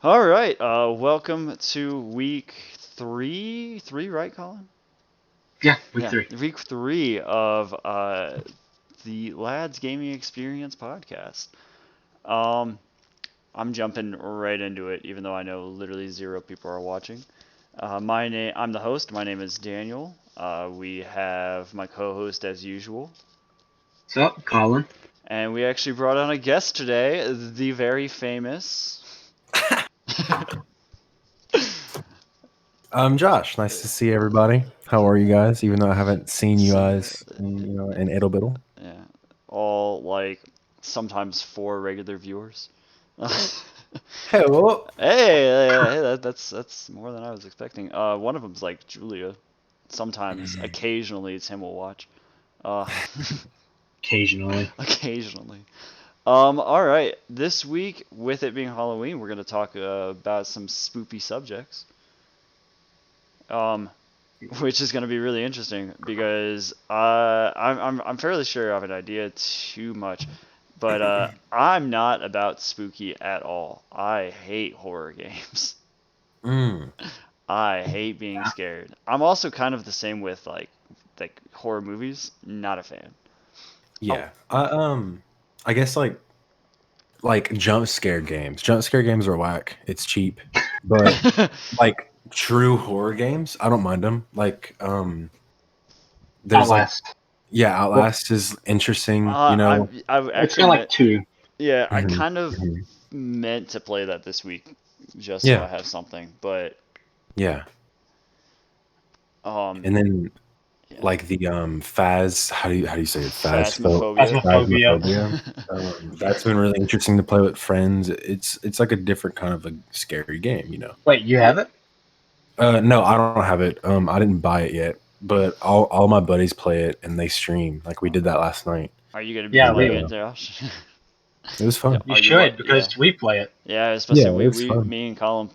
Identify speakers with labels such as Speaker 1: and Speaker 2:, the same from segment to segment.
Speaker 1: All right. Welcome to week three. Three, right, Colin?
Speaker 2: Yeah, week
Speaker 1: Yeah,
Speaker 2: three.
Speaker 1: week three of the Lads Gaming Experience podcast. Um, I'm jumping right into it, even though I know literally zero people are watching. I'm the host. My name is Daniel. We have my co-host as usual,
Speaker 2: What's up, Colin?
Speaker 1: and we actually brought on a guest today, the very famous.
Speaker 3: I'm Josh. Nice to see everybody. How are you guys? Even though I haven't seen you guys in Ittle Biddle.
Speaker 1: Yeah, all like sometimes four regular viewers.
Speaker 3: Hello.
Speaker 1: Hey, that's more than I was expecting. One of them's like Julia. Sometimes, occasionally, Tim will watch. Uh,
Speaker 2: Occasionally.
Speaker 1: occasionally. All right. This week, with it being Halloween, we're gonna talk about some spoopy subjects. Um, which is gonna be really interesting because I'm fairly sure I have an idea too much, but I'm not about spooky at all. I hate horror games.
Speaker 3: Mm,
Speaker 1: I hate being
Speaker 2: Yeah.
Speaker 1: scared. I'm also kind of the same with like horror movies. Not a fan.
Speaker 3: yeah. I guess like jump scare games. Jump scare games are whack. It's cheap, but like true horror games, I don't mind them. There's like
Speaker 2: Outlast.
Speaker 3: Outlast is interesting.
Speaker 1: I
Speaker 2: It's
Speaker 1: actually
Speaker 2: got like
Speaker 1: meant
Speaker 2: two.
Speaker 1: yeah. I
Speaker 3: Mhm,
Speaker 1: kind of
Speaker 3: mhm.
Speaker 1: meant to play that this week just so I
Speaker 3: Yeah,
Speaker 1: have something. But
Speaker 3: yeah.
Speaker 1: um
Speaker 3: And then
Speaker 1: yeah,
Speaker 3: like the Phas, how do you say it?
Speaker 1: Phasmophobia.
Speaker 2: Phasmophobia.
Speaker 3: Phasmophobia. That's been really interesting to play with friends. It's like a different kind of a scary game.
Speaker 2: Wait, you have it?
Speaker 3: No, I don't have it. I didn't buy it yet, but all my buddies play it and they stream. Like we did that last night,
Speaker 1: Are you gonna be
Speaker 2: Yeah,
Speaker 3: and
Speaker 1: playing
Speaker 2: we.
Speaker 1: it, Josh?
Speaker 3: it was
Speaker 1: Yeah,
Speaker 3: fun.
Speaker 2: You
Speaker 1: are you
Speaker 2: should
Speaker 1: yeah.
Speaker 2: because we play it.
Speaker 1: Yeah,
Speaker 3: Yeah,
Speaker 1: especially
Speaker 3: it was fun.
Speaker 1: me and Colin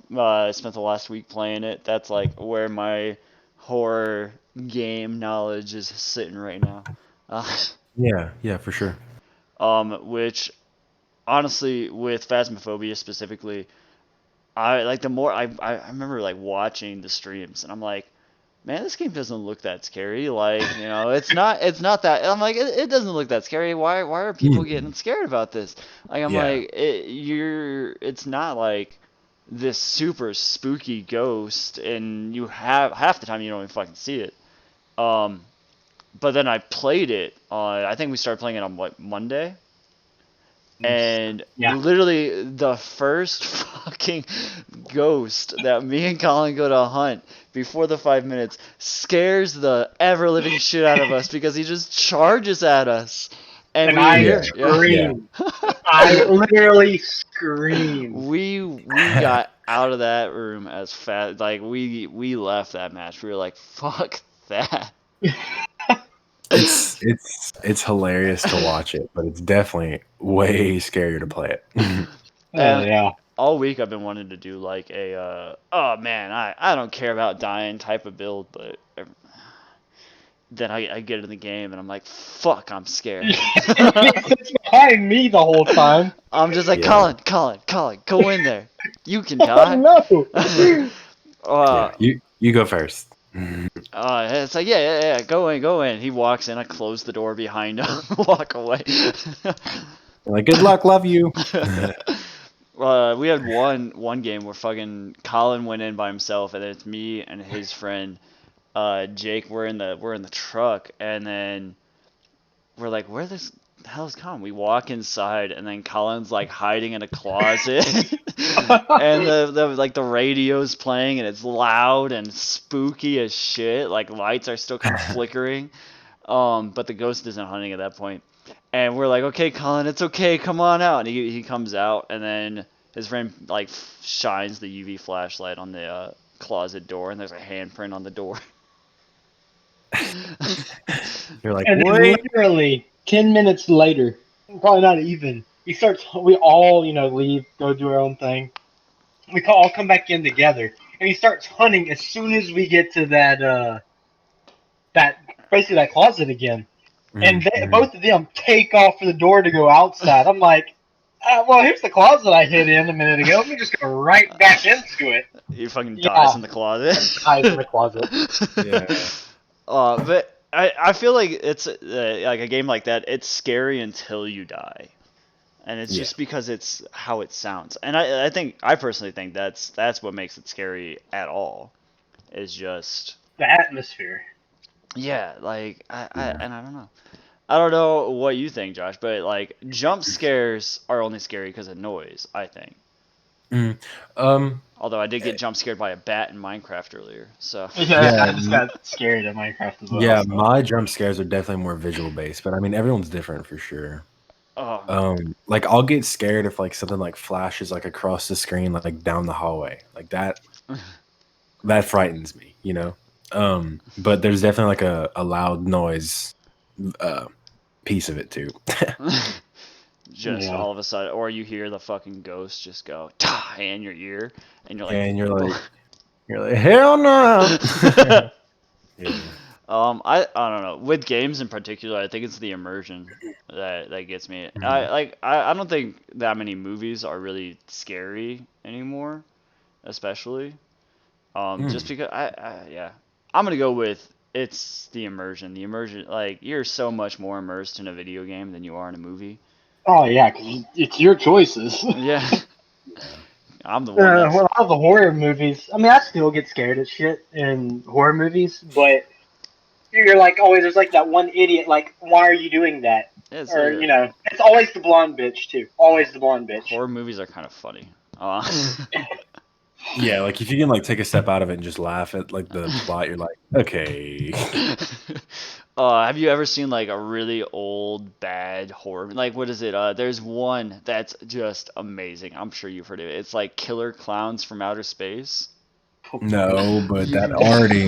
Speaker 1: spent the last week playing it. That's like where my horror game knowledge is sitting right now. Uh,
Speaker 3: Yeah, yeah, for sure.
Speaker 1: which honestly, with Phasmophobia specifically, I like the more I remember like watching the streams, and I'm like, man, this game doesn't look that scary. Like, it's not that. I'm like, it doesn't look that scary. Why are people
Speaker 3: Mm,
Speaker 1: getting scared about this? Like, I'm
Speaker 3: yeah,
Speaker 1: like, it's not like this super spooky ghost, and you have half the time you don't even fucking see it. Um, but then I played it on. I think we started playing it on what Monday, and
Speaker 2: Yeah.
Speaker 1: literally the first fucking ghost that me and Colin go to hunt before the 5 minutes scares the ever living shit out of us because he just charges at us. And
Speaker 2: And
Speaker 1: we
Speaker 2: I
Speaker 3: yeah,
Speaker 1: hear, yeah.
Speaker 3: yeah.
Speaker 2: screamed. I literally screamed.
Speaker 1: We got out of that room as fast like we left that match. We were like, fuck that.
Speaker 3: It's hilarious to watch it, but it's definitely way scarier to play it.
Speaker 1: And
Speaker 2: Yeah.
Speaker 1: all week I've been wanting to do like a oh man, I don't care about dying type of build, but then I get in the game and I'm like, fuck, I'm scared.
Speaker 2: It's behind me the whole time.
Speaker 1: I'm just like,
Speaker 3: Yeah,
Speaker 1: Colin, go in there. You can
Speaker 2: Oh
Speaker 1: die.
Speaker 2: no!
Speaker 1: uh,
Speaker 3: yeah. You go first.
Speaker 1: it's like, yeah, go in. He walks in, I close the door behind him, walk away.
Speaker 3: Like, good luck, love you.
Speaker 1: We had one game where fucking Colin went in by himself, and then it's me and his friend Jake. We're in the truck, and then we're like, where the hell is Colin? We walk inside, and then Colin's like hiding in a closet, and the radio's playing, and it's loud and spooky as shit. Like lights are still kind of flickering, but the ghost isn't hunting at that point. And we're like, okay, Colin, it's okay, come on out. And he comes out, and then his friend like shines the UV flashlight on the closet door, and there's a handprint on the door.
Speaker 3: You're like,
Speaker 2: And then
Speaker 3: what?
Speaker 2: literally 10 minutes later, probably not even, he starts. We all, leave, go do our own thing. We all come back in together, and he starts hunting as soon as we get to that basically that closet again. And
Speaker 3: Mhm, mhm.
Speaker 2: both of them take off for the door to go outside. I'm like, Well, here's the closet I hid in a minute ago. Let me just go right back into it.
Speaker 1: He fucking
Speaker 2: Yeah.
Speaker 1: dies in the closet.
Speaker 2: Hides in the closet.
Speaker 3: Yeah.
Speaker 1: But I feel like it's like a game like that. It's scary until you die, and it's
Speaker 3: Yeah.
Speaker 1: just because it's how it sounds. And I personally think that's what makes it scary at all. Is just
Speaker 2: The atmosphere.
Speaker 1: yeah, like
Speaker 3: Yeah.
Speaker 1: and I don't know. I don't know what you think, Josh, but like jump scares are only scary because of noise. I think.
Speaker 3: Um.
Speaker 1: Although I did get jump scared by a bat in Minecraft earlier, so.
Speaker 2: Yeah,
Speaker 3: Yeah.
Speaker 2: I just got scared at Minecraft as well.
Speaker 3: Yeah.
Speaker 2: so.
Speaker 3: My jump scares are definitely more visual based, but I mean everyone's different for sure.
Speaker 1: Oh,
Speaker 3: Like I'll get scared if like something like flashes like across the screen, like down the hallway, like that. That frightens me, you know. But there's definitely like a loud noise, uh, piece of it too.
Speaker 1: just
Speaker 2: Yeah.
Speaker 1: all of a sudden, or you hear the fucking ghost just go "Ta" in your ear, and you're like,
Speaker 3: And you're like, hell no. Yeah.
Speaker 1: I don't know. With games in particular, I think it's the immersion that gets me. I don't think that many movies are really scary anymore, especially. Just because yeah, I'm gonna go with it's the immersion. The immersion, like you're so much more immersed in a video game than you are in a movie.
Speaker 2: Oh yeah, because it's your choices.
Speaker 1: Yeah, I'm the one that's
Speaker 2: Well, all the horror movies. I mean, I still get scared of shit in horror movies, but you're like always. There's like that one idiot. Like, why are you doing that?
Speaker 1: it's
Speaker 2: Or it's always the blonde bitch too. Always the blonde bitch.
Speaker 1: horror movies are kind of funny.
Speaker 3: Yeah, like if you can like take a step out of it and just laugh at like the plot, you're like, okay.
Speaker 1: Have you ever seen like a really old bad horror? Like what is it? There's one that's just amazing. I'm sure you've heard of it. It's like Killer Clowns from Outer Space.
Speaker 3: No, but that already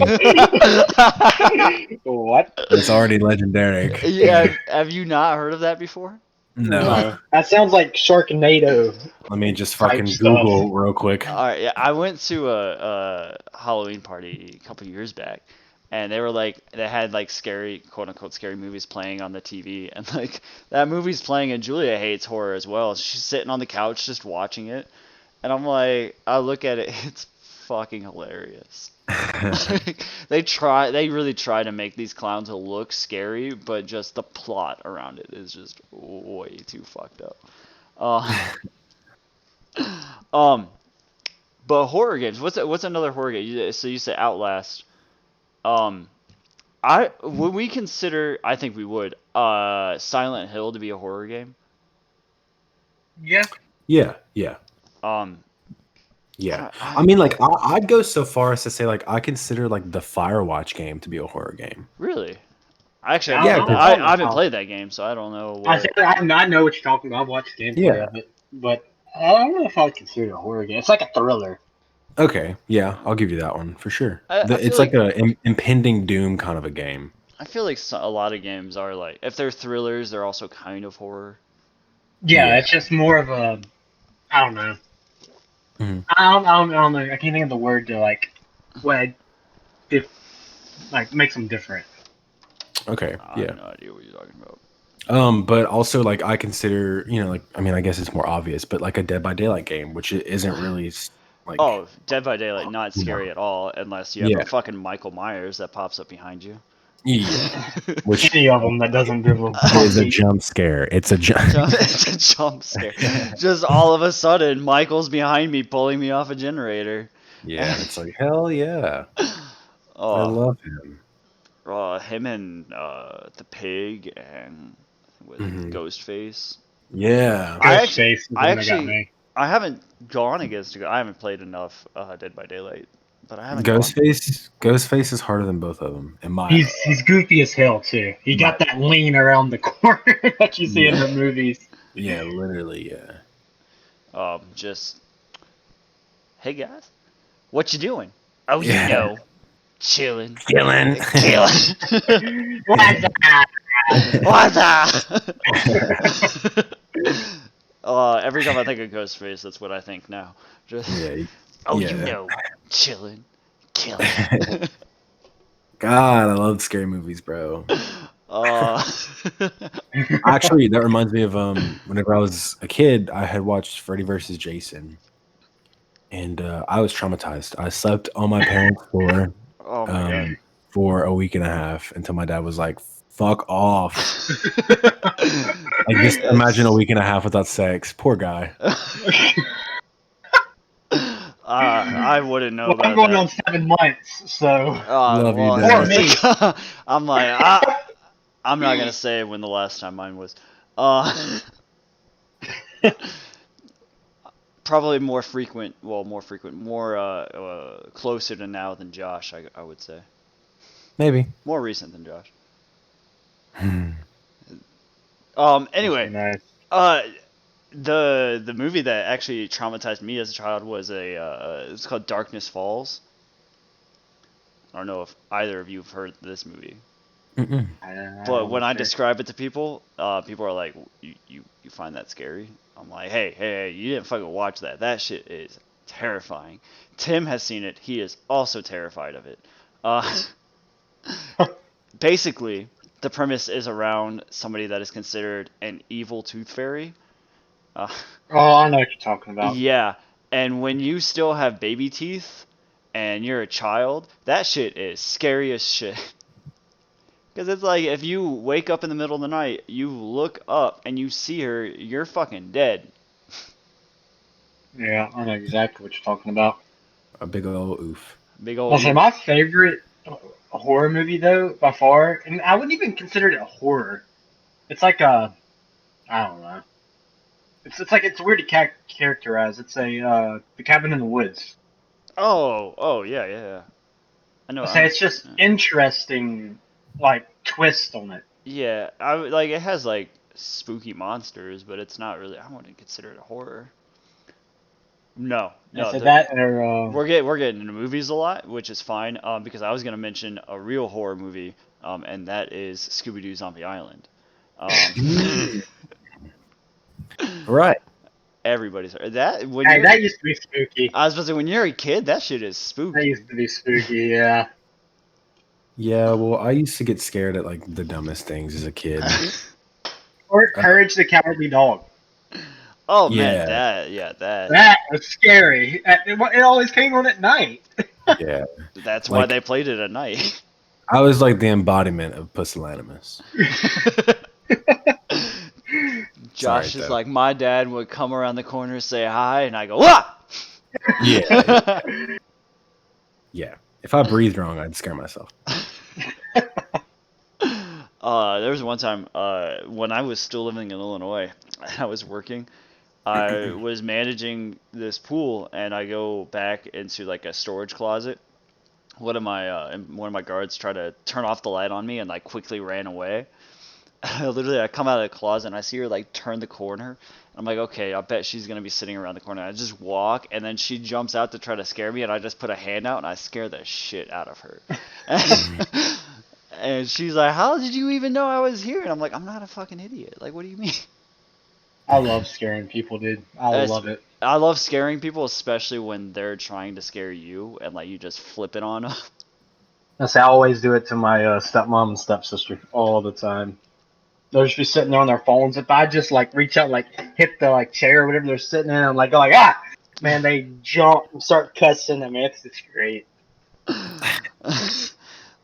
Speaker 2: What?
Speaker 3: it's already legendary.
Speaker 1: Yeah, have you not heard of that before?
Speaker 3: No.
Speaker 2: That sounds like Sharknado.
Speaker 3: Let me just
Speaker 2: Type
Speaker 3: fucking
Speaker 2: stuff.
Speaker 3: Google real quick.
Speaker 1: All right, yeah, I went to a Halloween party a couple years back, and they had like scary, quote unquote, scary movies playing on the TV, and like that movie's playing, and Julia hates horror as well. She's sitting on the couch just watching it, and I'm like, I look at it, it's fucking hilarious. They really try to make these clowns look scary, but just the plot around it is just way too fucked up. Uh, um, but horror games. What's another horror game? So you said Outlast. Um, would we consider? I think we would. Silent Hill to be a horror game.
Speaker 2: Yeah.
Speaker 3: Yeah, yeah.
Speaker 1: Um,
Speaker 3: Yeah, I mean, like, I'd go so far as to say, like, I consider like the Firewatch game to be a horror game.
Speaker 1: really? Actually,
Speaker 2: Yeah,
Speaker 1: I haven't played that game, so I don't know.
Speaker 2: I know what you're talking about. I've watched gameplay
Speaker 3: Yeah.
Speaker 2: of it, but I don't know if I would consider it a horror game. It's like a thriller.
Speaker 3: Okay, yeah, I'll give you that one for sure.
Speaker 1: I feel
Speaker 3: It's like a impending doom kind of a game.
Speaker 1: I feel like a lot of games are like, if they're thrillers, they're also kind of horror.
Speaker 2: Yeah,
Speaker 3: Yeah.
Speaker 2: it's just more of a. I don't know.
Speaker 3: Mhm.
Speaker 2: I don't know. I can't think of the word to like, makes them different.
Speaker 3: Okay,
Speaker 1: I
Speaker 3: yeah.
Speaker 1: have no idea what you're talking about.
Speaker 3: But also like I consider, like, I mean, I guess it's more obvious, but like a Dead by Daylight game, which isn't really like.
Speaker 1: Oh, Dead by Daylight, not scary at all, unless you have
Speaker 3: Yeah.
Speaker 1: a fucking Michael Myers that pops up behind you.
Speaker 3: Yeah, which
Speaker 2: Any of them that doesn't give a
Speaker 3: is a jump scare. It's a jump.
Speaker 1: It's a jump scare. Just all of a sudden, Michael's behind me, pulling me off a generator.
Speaker 3: Yeah, it's like hell yeah. I
Speaker 1: Oh,
Speaker 3: love him.
Speaker 1: him and the pig and with
Speaker 3: Mhm.
Speaker 1: Ghostface.
Speaker 3: Yeah.
Speaker 1: I haven't gone against. I haven't played enough Dead by Daylight, but I haven't.
Speaker 3: Ghostface is harder than both of them in my.
Speaker 2: He's goofy as hell too. He got that lean around the corner that you see in the movies.
Speaker 3: Yeah, literally, yeah.
Speaker 1: Just, hey guys, what you doing? Oh,
Speaker 3: Yeah.
Speaker 1: chilling,
Speaker 3: Killing.
Speaker 1: killing.
Speaker 2: What's that?
Speaker 1: What's up? Every time I think of Ghostface, that's what I think now. Just,
Speaker 3: Yeah.
Speaker 1: oh, chilling, killing.
Speaker 3: God, I love scary movies, bro.
Speaker 1: Uh,
Speaker 3: Actually, that reminds me of whenever I was a kid, I had watched Freddy versus Jason, and I was traumatized. I slept on my parents' floor
Speaker 1: oh my god.
Speaker 3: for a week and a half until my dad was like, "Fuck off!" Like, just imagine a
Speaker 1: It's-
Speaker 3: week and a half without sex. Poor guy.
Speaker 1: I wouldn't know
Speaker 2: Well, I'm
Speaker 1: about
Speaker 2: going
Speaker 1: that.
Speaker 2: on 7 months, so
Speaker 3: Love you,
Speaker 1: Well,
Speaker 2: or
Speaker 3: Dad.
Speaker 2: me.
Speaker 1: I'm like, I'm not gonna say when the last time mine was. Probably more frequent. Well, more frequent, more closer to now than Josh. I would say
Speaker 3: Maybe.
Speaker 1: more recent than Josh.
Speaker 3: Hmm.
Speaker 2: Must be
Speaker 1: Anyway,
Speaker 2: nice.
Speaker 1: uh, the movie that actually traumatized me as a child was it's called Darkness Falls. I don't know if either of you have heard this movie.
Speaker 3: Mm-mm.
Speaker 2: I
Speaker 1: But
Speaker 2: don't
Speaker 1: when I
Speaker 2: understand.
Speaker 1: describe it to people, people are like, you find that scary? I'm like, hey, you didn't fucking watch that. That shit is terrifying. Tim has seen it. He is also terrified of it. Uh, basically, the premise is around somebody that is considered an evil tooth fairy. Uh,
Speaker 2: Oh, I know what you're talking about.
Speaker 1: yeah, and when you still have baby teeth and you're a child, that shit is scary as shit. Because it's like if you wake up in the middle of the night, you look up and you see her, you're fucking dead.
Speaker 2: Yeah, I know exactly what you're talking about.
Speaker 3: A big old oof.
Speaker 1: Big old
Speaker 2: I'll say
Speaker 1: oof.
Speaker 2: my favorite horror movie though, by far, and I wouldn't even consider it a horror. It's like a, I don't know. It's like it's weird to characterize. It's a The Cabin in the Woods.
Speaker 1: Oh, yeah.
Speaker 2: I
Speaker 1: I
Speaker 2: say
Speaker 1: know.
Speaker 2: it's just
Speaker 1: Yeah,
Speaker 2: interesting, like twist on it.
Speaker 1: yeah, like it has like spooky monsters, but it's not really. I wouldn't consider it a horror. No,
Speaker 2: I
Speaker 1: no.
Speaker 2: said that, or
Speaker 1: We're getting into movies a lot, which is fine. Because I was gonna mention a real horror movie, and that is Scooby Doo Zombie Island. Um,
Speaker 3: Right.
Speaker 1: everybody's heard that when
Speaker 2: hey,
Speaker 1: you're.
Speaker 2: that used to be spooky.
Speaker 1: I was supposed to say when you're a kid, that shit is
Speaker 2: That
Speaker 1: spooky.
Speaker 2: used to be spooky. Yeah.
Speaker 3: Yeah, well, I used to get scared at like the dumbest things as a kid.
Speaker 2: Or
Speaker 3: Uh,
Speaker 2: Courage the Cowardly Dog.
Speaker 1: Oh man,
Speaker 3: yeah,
Speaker 1: that.
Speaker 2: That was scary. It always came on at night.
Speaker 3: yeah.
Speaker 1: That's why
Speaker 3: Like
Speaker 1: they played it at night.
Speaker 3: I was like the embodiment of pusillanimous. Sorry,
Speaker 1: Josh is
Speaker 3: though.
Speaker 1: like, my dad would come around the corner, say hi, and I go, ah!
Speaker 3: Yeah, yeah. If I breathed wrong, I'd scare myself.
Speaker 1: There was one time when I was still living in Illinois, I was working. I was managing this pool, and I go back into like a storage closet. One of my guards tried to turn off the light on me and like quickly ran away. Literally, I come out of the closet and I see her like turn the corner. I'm like, okay, I bet she's gonna be sitting around the corner. I just walk, and then she jumps out to try to scare me, and I just put a hand out and I scare the shit out of her. And she's like, "How did you even know I was here?" And I'm like, "I'm not a fucking idiot. Like, what do you mean?"
Speaker 2: I love scaring people, dude. I
Speaker 1: It's-
Speaker 2: love it.
Speaker 1: I love scaring people, especially when they're trying to scare you, and like you just flip it on them.
Speaker 2: I always do it to my stepmom and stepsister all the time. They'll just be sitting there on their phones. If I just like reach out, like hit the like chair or whatever they're sitting in, I'm like, man, they jump and start cussing. I mean, it's great.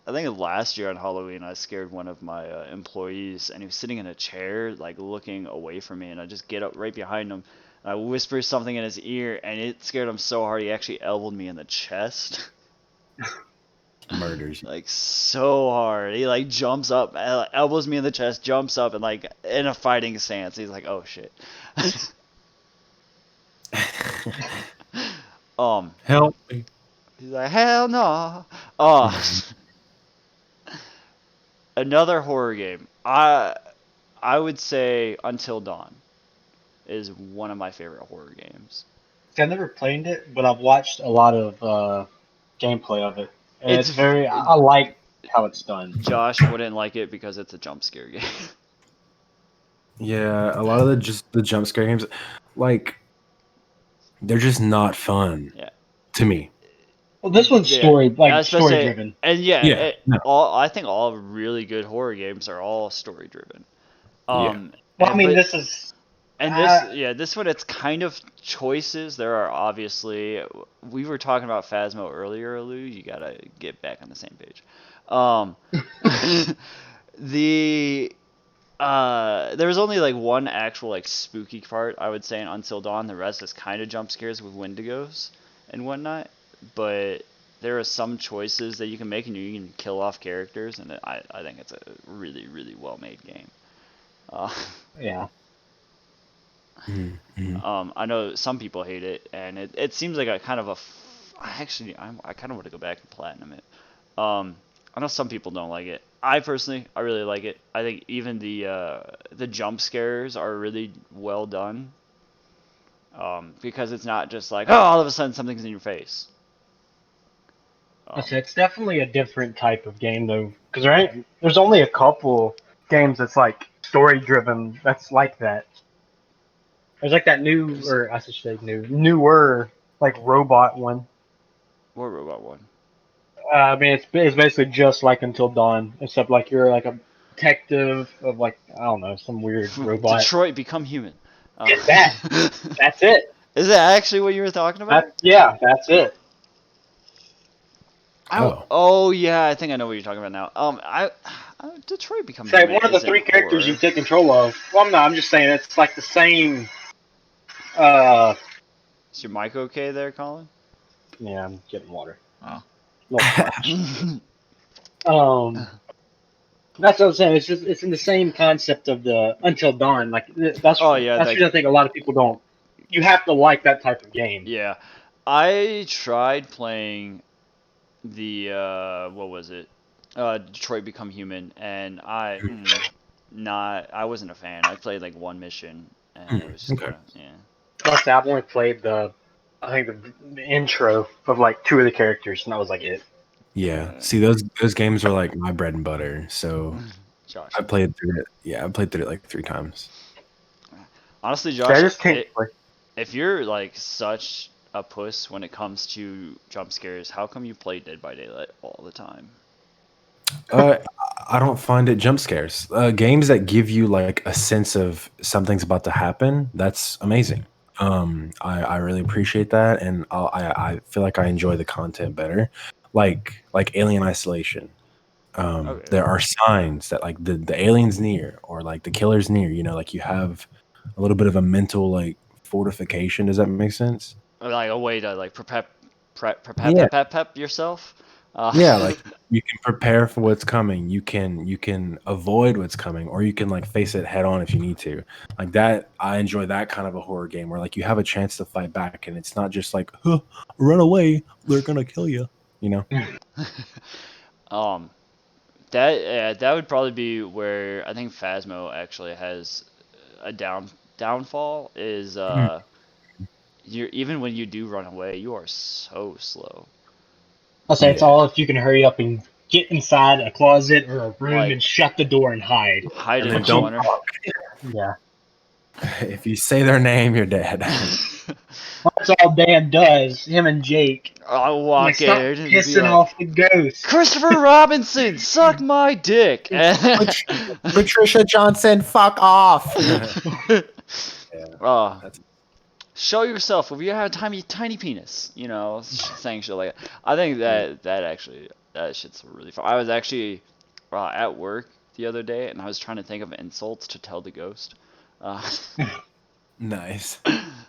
Speaker 1: I think last year on Halloween, I scared one of my employees, and he was sitting in a chair, like looking away from me, and I just get up right behind him. And I whisper something in his ear, and it scared him so hard he actually elbowed me in the chest,
Speaker 3: Murders.
Speaker 1: like so hard. He like jumps up, elbows me in the chest, jumps up, and like in a fighting stance. He's like, "Oh shit." um,
Speaker 3: Help me.
Speaker 1: he's like, "Hell no." Oh, another horror game. I would say Until Dawn is one of my favorite horror games.
Speaker 2: See, I've never played it, but I've watched a lot of gameplay of it, and
Speaker 1: It's
Speaker 2: it's very. I like how it's done.
Speaker 1: Josh wouldn't like it because it's a jump scare game.
Speaker 3: Yeah, a lot of the jump scare games, like they're just not fun
Speaker 1: Yeah.
Speaker 3: to me.
Speaker 2: Well, this one's
Speaker 1: Yeah,
Speaker 2: story
Speaker 1: I was supposed to
Speaker 2: story
Speaker 1: say,
Speaker 2: driven.
Speaker 1: and yeah,
Speaker 3: Yeah. No.
Speaker 1: I think all really good horror games are all story driven.
Speaker 3: Yeah.
Speaker 2: Well, I mean,
Speaker 1: But
Speaker 2: this is.
Speaker 1: this one, it's kind of choices. There are obviously, we were talking about Phasmo earlier, Lou. You gotta get back on the same page. Um, the there was only like one actual like spooky part I would say in Until Dawn. The rest is kind of jump scares with Wendigos and whatnot. But there are some choices that you can make, and you can kill off characters, and I think it's a really well made game. Uh,
Speaker 2: Yeah.
Speaker 3: Mm-hmm.
Speaker 1: I know some people hate it, and it seems like a kind of a. I kind of want to go back and platinum it. I know some people don't like it. I personally, I really like it. I think even the jump scares are really well done. Because it's not just like, oh, all of a sudden something's in your face.
Speaker 2: It's definitely a different type of game though, because there's only a couple games that's like story driven. That's like that. There's like that new,
Speaker 1: There's
Speaker 2: or I should say newer like robot one.
Speaker 1: what robot one?
Speaker 2: I mean, it's basically just like Until Dawn, except like you're like a detective of like I don't know some weird robot.
Speaker 1: Detroit Become Human.
Speaker 2: Is that? That's it.
Speaker 1: Is that actually what you were talking about?
Speaker 2: Yeah, that's it.
Speaker 1: Oh yeah, I think I know what you're talking about now. Detroit Become
Speaker 2: Say
Speaker 1: Human
Speaker 2: one of the
Speaker 1: isn't
Speaker 2: three characters
Speaker 1: horror.
Speaker 2: you take control of. Well, I'm just saying it's like the same.
Speaker 1: Is your mic okay there, Colin?
Speaker 2: Yeah, I'm getting water.
Speaker 1: Oh.
Speaker 2: That's what I'm saying. It's just it's in the same concept of the Until Dawn. Like that's
Speaker 1: Oh yeah,
Speaker 2: that's
Speaker 1: like,
Speaker 2: what I think a lot of people don't. You have to like that type of game.
Speaker 1: yeah. I tried playing the what was it? Detroit Become Human, and I wasn't a fan. I played like one mission, and it was just
Speaker 3: Okay.
Speaker 1: yeah.
Speaker 2: Plus, I've only played I think the intro of like two of the characters, and that was like it.
Speaker 3: Yeah. See, those games are like my bread and butter. So
Speaker 1: Josh.
Speaker 3: I played through it. Yeah, I played through it like 3 times.
Speaker 1: Honestly,
Speaker 2: Yeah,
Speaker 1: Josh,
Speaker 2: I just can't play.
Speaker 1: if you're like such a puss when it comes to jump scares, how come you play Dead by Daylight all the time?
Speaker 3: I don't find it jump scares. Games that give you like a sense of something's about to happen. That's amazing. I really appreciate that, and I feel like I enjoy the content better. Like Alien Isolation.
Speaker 1: Okay.
Speaker 3: There are signs that like the alien's near or like the killer's near. You know, like you have a little bit of a mental like fortification. Does that make sense?
Speaker 1: Or like a way to like
Speaker 3: Yeah.
Speaker 1: prep yourself.
Speaker 3: Yeah, like you can prepare for what's coming. You can avoid what's coming, or you can like face it head on if you need to. Like that, I enjoy that kind of a horror game where like you have a chance to fight back, and it's not just like, huh, run away, they're gonna kill you. You know?
Speaker 1: um, that would probably be where I think Phasmo actually has a downfall is you're even when you do run away, you are so slow.
Speaker 2: I'll say it's
Speaker 3: Yeah.
Speaker 2: all if you can hurry up and get inside a closet or a room
Speaker 1: Like-
Speaker 2: and shut the door and hide.
Speaker 1: Hide
Speaker 3: And
Speaker 1: in
Speaker 3: then
Speaker 1: the
Speaker 3: don't
Speaker 1: corner.
Speaker 3: talk.
Speaker 2: Yeah.
Speaker 3: If you say their name, you're dead.
Speaker 2: That's all Dan does. Him and Jake.
Speaker 1: I'll
Speaker 2: Like,
Speaker 1: walk
Speaker 2: stop
Speaker 1: in and be
Speaker 2: pissing
Speaker 1: like,
Speaker 2: off the ghost.
Speaker 1: Christopher Robinson, suck my dick.
Speaker 3: Patricia Johnson, fuck off.
Speaker 1: Oh,
Speaker 3: That's-
Speaker 1: show yourself if you have a tiny penis. You know, saying shit like that. I think that shit's really fun. I was actually at work the other day, and I was trying to think of insults to tell the ghost.
Speaker 3: Nice.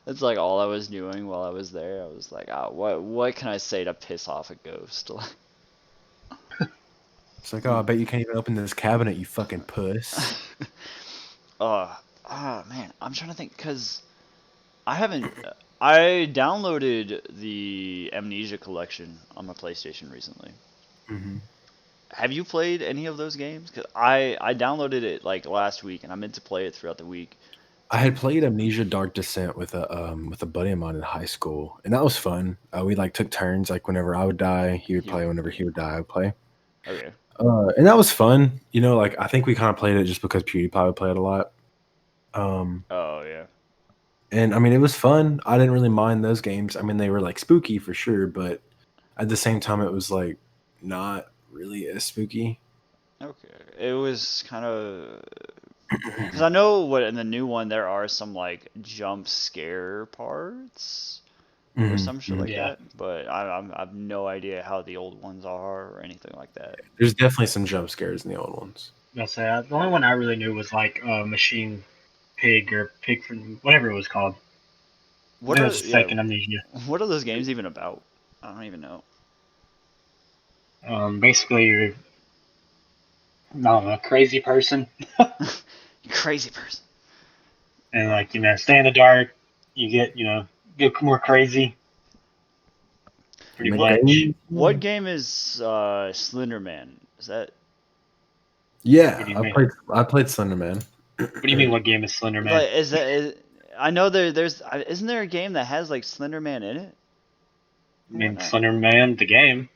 Speaker 1: That's like all I was doing while I was there. I was like, what can I say to piss off a ghost?
Speaker 3: It's like, oh, I bet you can't even open this cabinet, you fucking puss.
Speaker 1: Man, I'm trying to think because I haven't. I downloaded the Amnesia collection on my PlayStation recently.
Speaker 3: Mm-hmm.
Speaker 1: Have you played any of those games? Because I downloaded it like last week, and I meant to play it throughout the week.
Speaker 3: I had played Amnesia Dark Descent with a buddy of mine in high school, and that was fun. We like took turns. Like whenever I would die, he would play. Whenever he would die, I would play.
Speaker 1: Okay.
Speaker 3: And that was fun. You know, like I think we kind of played it just because PewDiePie would play it a lot.
Speaker 1: Oh yeah.
Speaker 3: And I mean, it was fun. I didn't really mind those games. I mean, they were like spooky for sure, but at the same time, it was like not really as spooky.
Speaker 1: Okay, it was kind of because I know what in the new one there are some like jump scare parts or some shit like
Speaker 2: Yeah.
Speaker 1: that, but I have no idea how the old ones are or anything like that.
Speaker 3: There's definitely some jump scares in the old ones.
Speaker 2: I'll say the only one I really knew was like Machine Pig or Pig from whatever it was called.
Speaker 1: What
Speaker 2: It
Speaker 1: are
Speaker 2: was
Speaker 1: yeah?
Speaker 2: Second Amnesia.
Speaker 1: What are those games even about? I don't even know.
Speaker 2: Basically, you're I don't know, a crazy person,
Speaker 1: You crazy person.
Speaker 2: and like stay in the dark. You get more crazy. Pretty much.
Speaker 1: What game is Slender Man? Is that
Speaker 2: What
Speaker 3: Yeah,
Speaker 2: do you
Speaker 3: I
Speaker 2: mean?
Speaker 3: played Slender Man.
Speaker 2: What do you mean? What game is Slender Man?
Speaker 1: like is that is, I know there's isn't there a game that has like Slender Man in it?
Speaker 2: I
Speaker 1: And
Speaker 2: mean,
Speaker 1: whatnot?
Speaker 2: Slender Man, the game.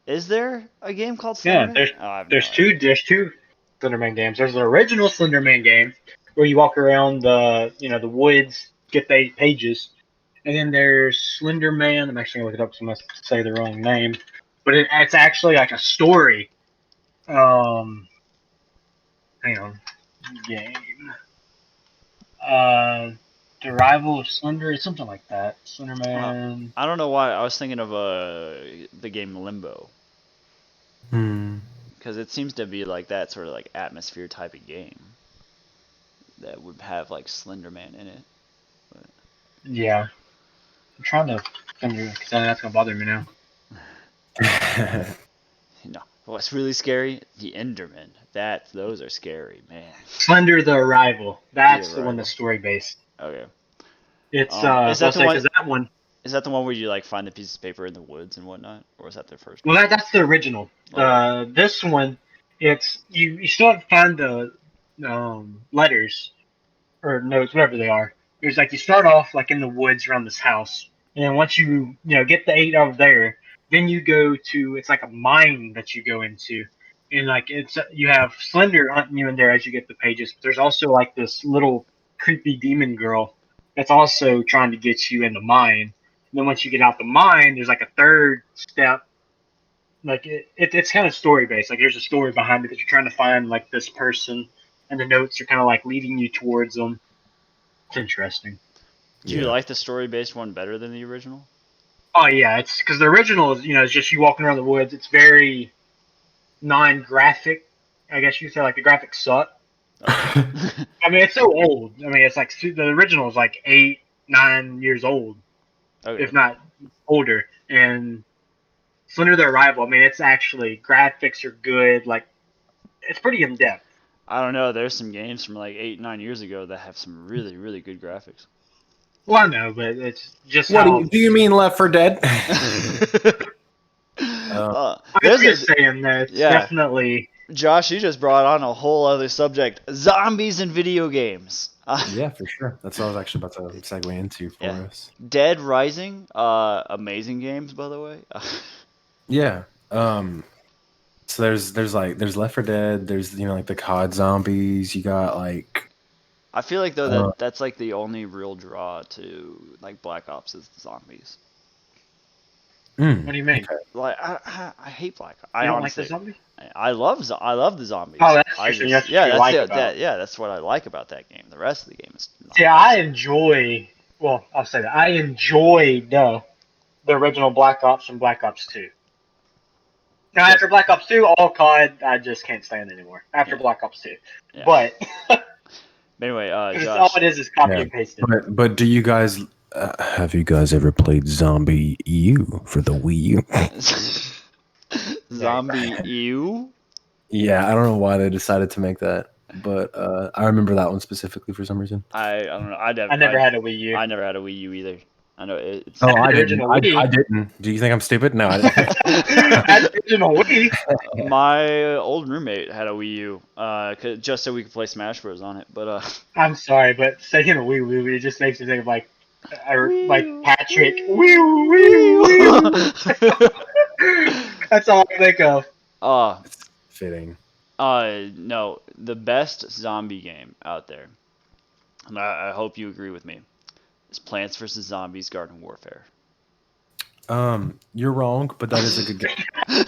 Speaker 1: Is there a game called Slender
Speaker 2: Yeah,
Speaker 1: Man? Oh, I have no
Speaker 2: there's
Speaker 1: idea.
Speaker 2: two Slender Man games. There's the original Slender Man game where you walk around the woods, get the 8 pages, and then there's Slender Man. I'm actually gonna look it up because I must say the wrong name, but it's actually like a story. Hang on, game. Uh, the Rival of Slender, it's something like that. Slender
Speaker 1: Uh,
Speaker 2: Man.
Speaker 1: I don't know why I was thinking of the game Limbo
Speaker 3: Hmm.
Speaker 1: because it seems to be like that sort of like atmosphere type of game that would have like Slender Man in it.
Speaker 2: Yeah, I'm trying to figure because that's gonna bother me now.
Speaker 1: No, what's really scary? The Enderman. Those are scary, man.
Speaker 2: Slender the Arrival.
Speaker 1: The
Speaker 2: That's the one that's
Speaker 1: Arrival.
Speaker 2: story based.
Speaker 1: Okay.
Speaker 2: It's
Speaker 1: Is
Speaker 2: I'll
Speaker 1: that the
Speaker 2: say
Speaker 1: one?
Speaker 2: because that one.
Speaker 1: Is that the one where you like find the pieces of paper in the woods and whatnot, or is that the first
Speaker 2: Well,
Speaker 1: one?
Speaker 2: that's the original.
Speaker 1: Okay.
Speaker 2: This one, it's you still have to find the letters or notes, whatever they are. There's like you start off like in the woods around this house, and then once you get the 8 over there, then you go to it's like a mine that you go into, and like it's you have Slender hunting you in there as you get the pages. But there's also like this little creepy demon girl that's also trying to get you in the mine. And then once you get out the mine, there's like a third step. Like it's kind of story based. Like there's a story behind it that you're trying to find like this person, and the notes are kind of like leading you towards them. It's interesting.
Speaker 1: Do you
Speaker 3: Yeah.
Speaker 1: like the story-based one better than the original?
Speaker 2: Oh yeah, it's because the original is it's just you walking around the woods. It's very non-graphic. I guess you could say like the graphics suck.
Speaker 1: Okay.
Speaker 2: I mean, it's so old. I mean, it's like the original is like 8, 9 years old,
Speaker 1: Okay.
Speaker 2: if not older. And Slender the Arrival. I mean, it's actually graphics are good. Like it's pretty in depth.
Speaker 1: I don't know. There's some games from like 8, 9 years ago that have some really, really good graphics.
Speaker 2: Well, I know, but it's just
Speaker 3: What
Speaker 2: how
Speaker 3: do you mean Left 4 Dead?
Speaker 1: There's
Speaker 2: I'm just saying that it's
Speaker 1: yeah.
Speaker 2: definitely.
Speaker 1: Josh, you just brought on a whole other subject: zombies in video games.
Speaker 3: Yeah, for sure. That's what I was actually about to segue into for
Speaker 1: Yeah.
Speaker 3: us.
Speaker 1: Dead Rising, amazing games by the way.
Speaker 3: Yeah. So there's Left 4 Dead. There's like the COD zombies. You got like
Speaker 1: I feel like though
Speaker 3: uh,
Speaker 1: that's like the only real draw to like Black Ops is the zombies.
Speaker 2: What do you mean?
Speaker 3: okay.
Speaker 1: Like I hate Black Ops.
Speaker 2: You
Speaker 1: I
Speaker 2: don't like the
Speaker 1: honestly
Speaker 2: zombies?
Speaker 1: I love the zombies.
Speaker 2: Oh, that's
Speaker 1: I
Speaker 2: interesting.
Speaker 1: just
Speaker 2: That's
Speaker 1: yeah
Speaker 2: what you
Speaker 1: that's
Speaker 2: like
Speaker 1: the,
Speaker 2: about.
Speaker 1: yeah that's what I like about that game. The rest of the game is not
Speaker 2: Yeah, I
Speaker 1: awesome.
Speaker 2: enjoy. Well, I'll say that I enjoyed the original Black Ops and Black Ops 2. Now,
Speaker 1: Yeah,
Speaker 2: after Black Ops 2, all COD I just can't stand anymore. After
Speaker 1: yeah,
Speaker 2: Black Ops 2,
Speaker 1: yeah.
Speaker 2: but
Speaker 1: But anyway,
Speaker 2: because all
Speaker 1: Josh.
Speaker 2: it is copy
Speaker 3: Yeah.
Speaker 2: and pasted.
Speaker 3: But do you guys have you guys ever played Zombie U for the Wii U?
Speaker 1: Zombie Ew?
Speaker 3: Yeah, I don't know why they decided to make that, but I remember that one specifically for some reason.
Speaker 1: I don't know.
Speaker 2: I never had a Wii U.
Speaker 1: I never had a Wii U either. I know it's.
Speaker 3: Oh, I
Speaker 2: The
Speaker 3: didn't.
Speaker 2: original
Speaker 3: I
Speaker 2: Wii.
Speaker 3: didn't. Do you think I'm stupid? No, I didn't.
Speaker 2: Had the original Wii.
Speaker 1: My old roommate had a Wii U, just so we could play Smash Bros on it. But
Speaker 2: I'm sorry, but saying a Wii U, it just makes me think of like
Speaker 1: Wii
Speaker 2: Patrick.
Speaker 1: U,
Speaker 2: Wii U, Wii
Speaker 1: Wii
Speaker 2: U. That's all I think of.
Speaker 3: It's fitting.
Speaker 1: No, the best zombie game out there, and I hope you agree with me, is Plants vs Zombies: Garden Warfare.
Speaker 3: You're wrong, but that is a good game.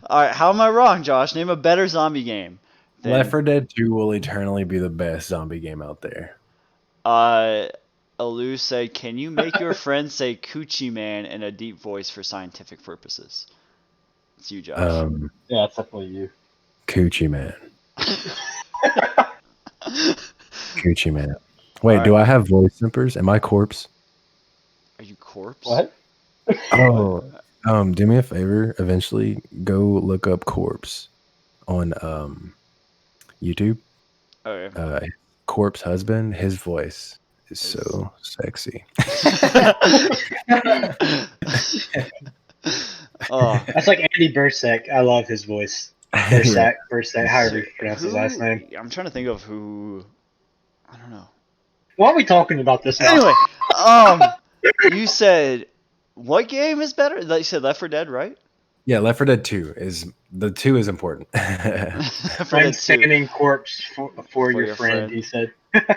Speaker 1: All right, how am I wrong, Josh? Name a better zombie game
Speaker 3: Left
Speaker 1: than
Speaker 3: 4 Dead 2 will eternally be the best zombie game out there.
Speaker 1: uh. Alu said, "Can you make your friend say Coochie Man in a deep voice for scientific purposes?" It's you, Josh.
Speaker 2: Yeah, it's definitely you.
Speaker 3: Coochie Man. Coochie Man. Wait,
Speaker 1: All
Speaker 3: do
Speaker 1: right.
Speaker 3: I have voice simpers? Am I corpse?
Speaker 1: Are you corpse?
Speaker 2: What?
Speaker 3: Oh, do me a favor. Eventually, go look up corpse on YouTube.
Speaker 1: Okay.
Speaker 3: Uh, corpse husband. His voice is
Speaker 1: Is-
Speaker 3: so sexy.
Speaker 1: Oh,
Speaker 2: That's like Andy Bursek. I love his voice. Bursek, however you pronounce his last name.
Speaker 1: I'm trying to think of who. I don't know.
Speaker 2: Why are we talking about this now?
Speaker 1: Anyway, you said what game is better? You said Left 4 Dead, right?
Speaker 3: Yeah, Left 4 Dead 2 is the 2 is important.
Speaker 1: Left 4
Speaker 2: I'm
Speaker 1: Dead 2
Speaker 2: standing corpse for your friend, he said.
Speaker 3: Wait,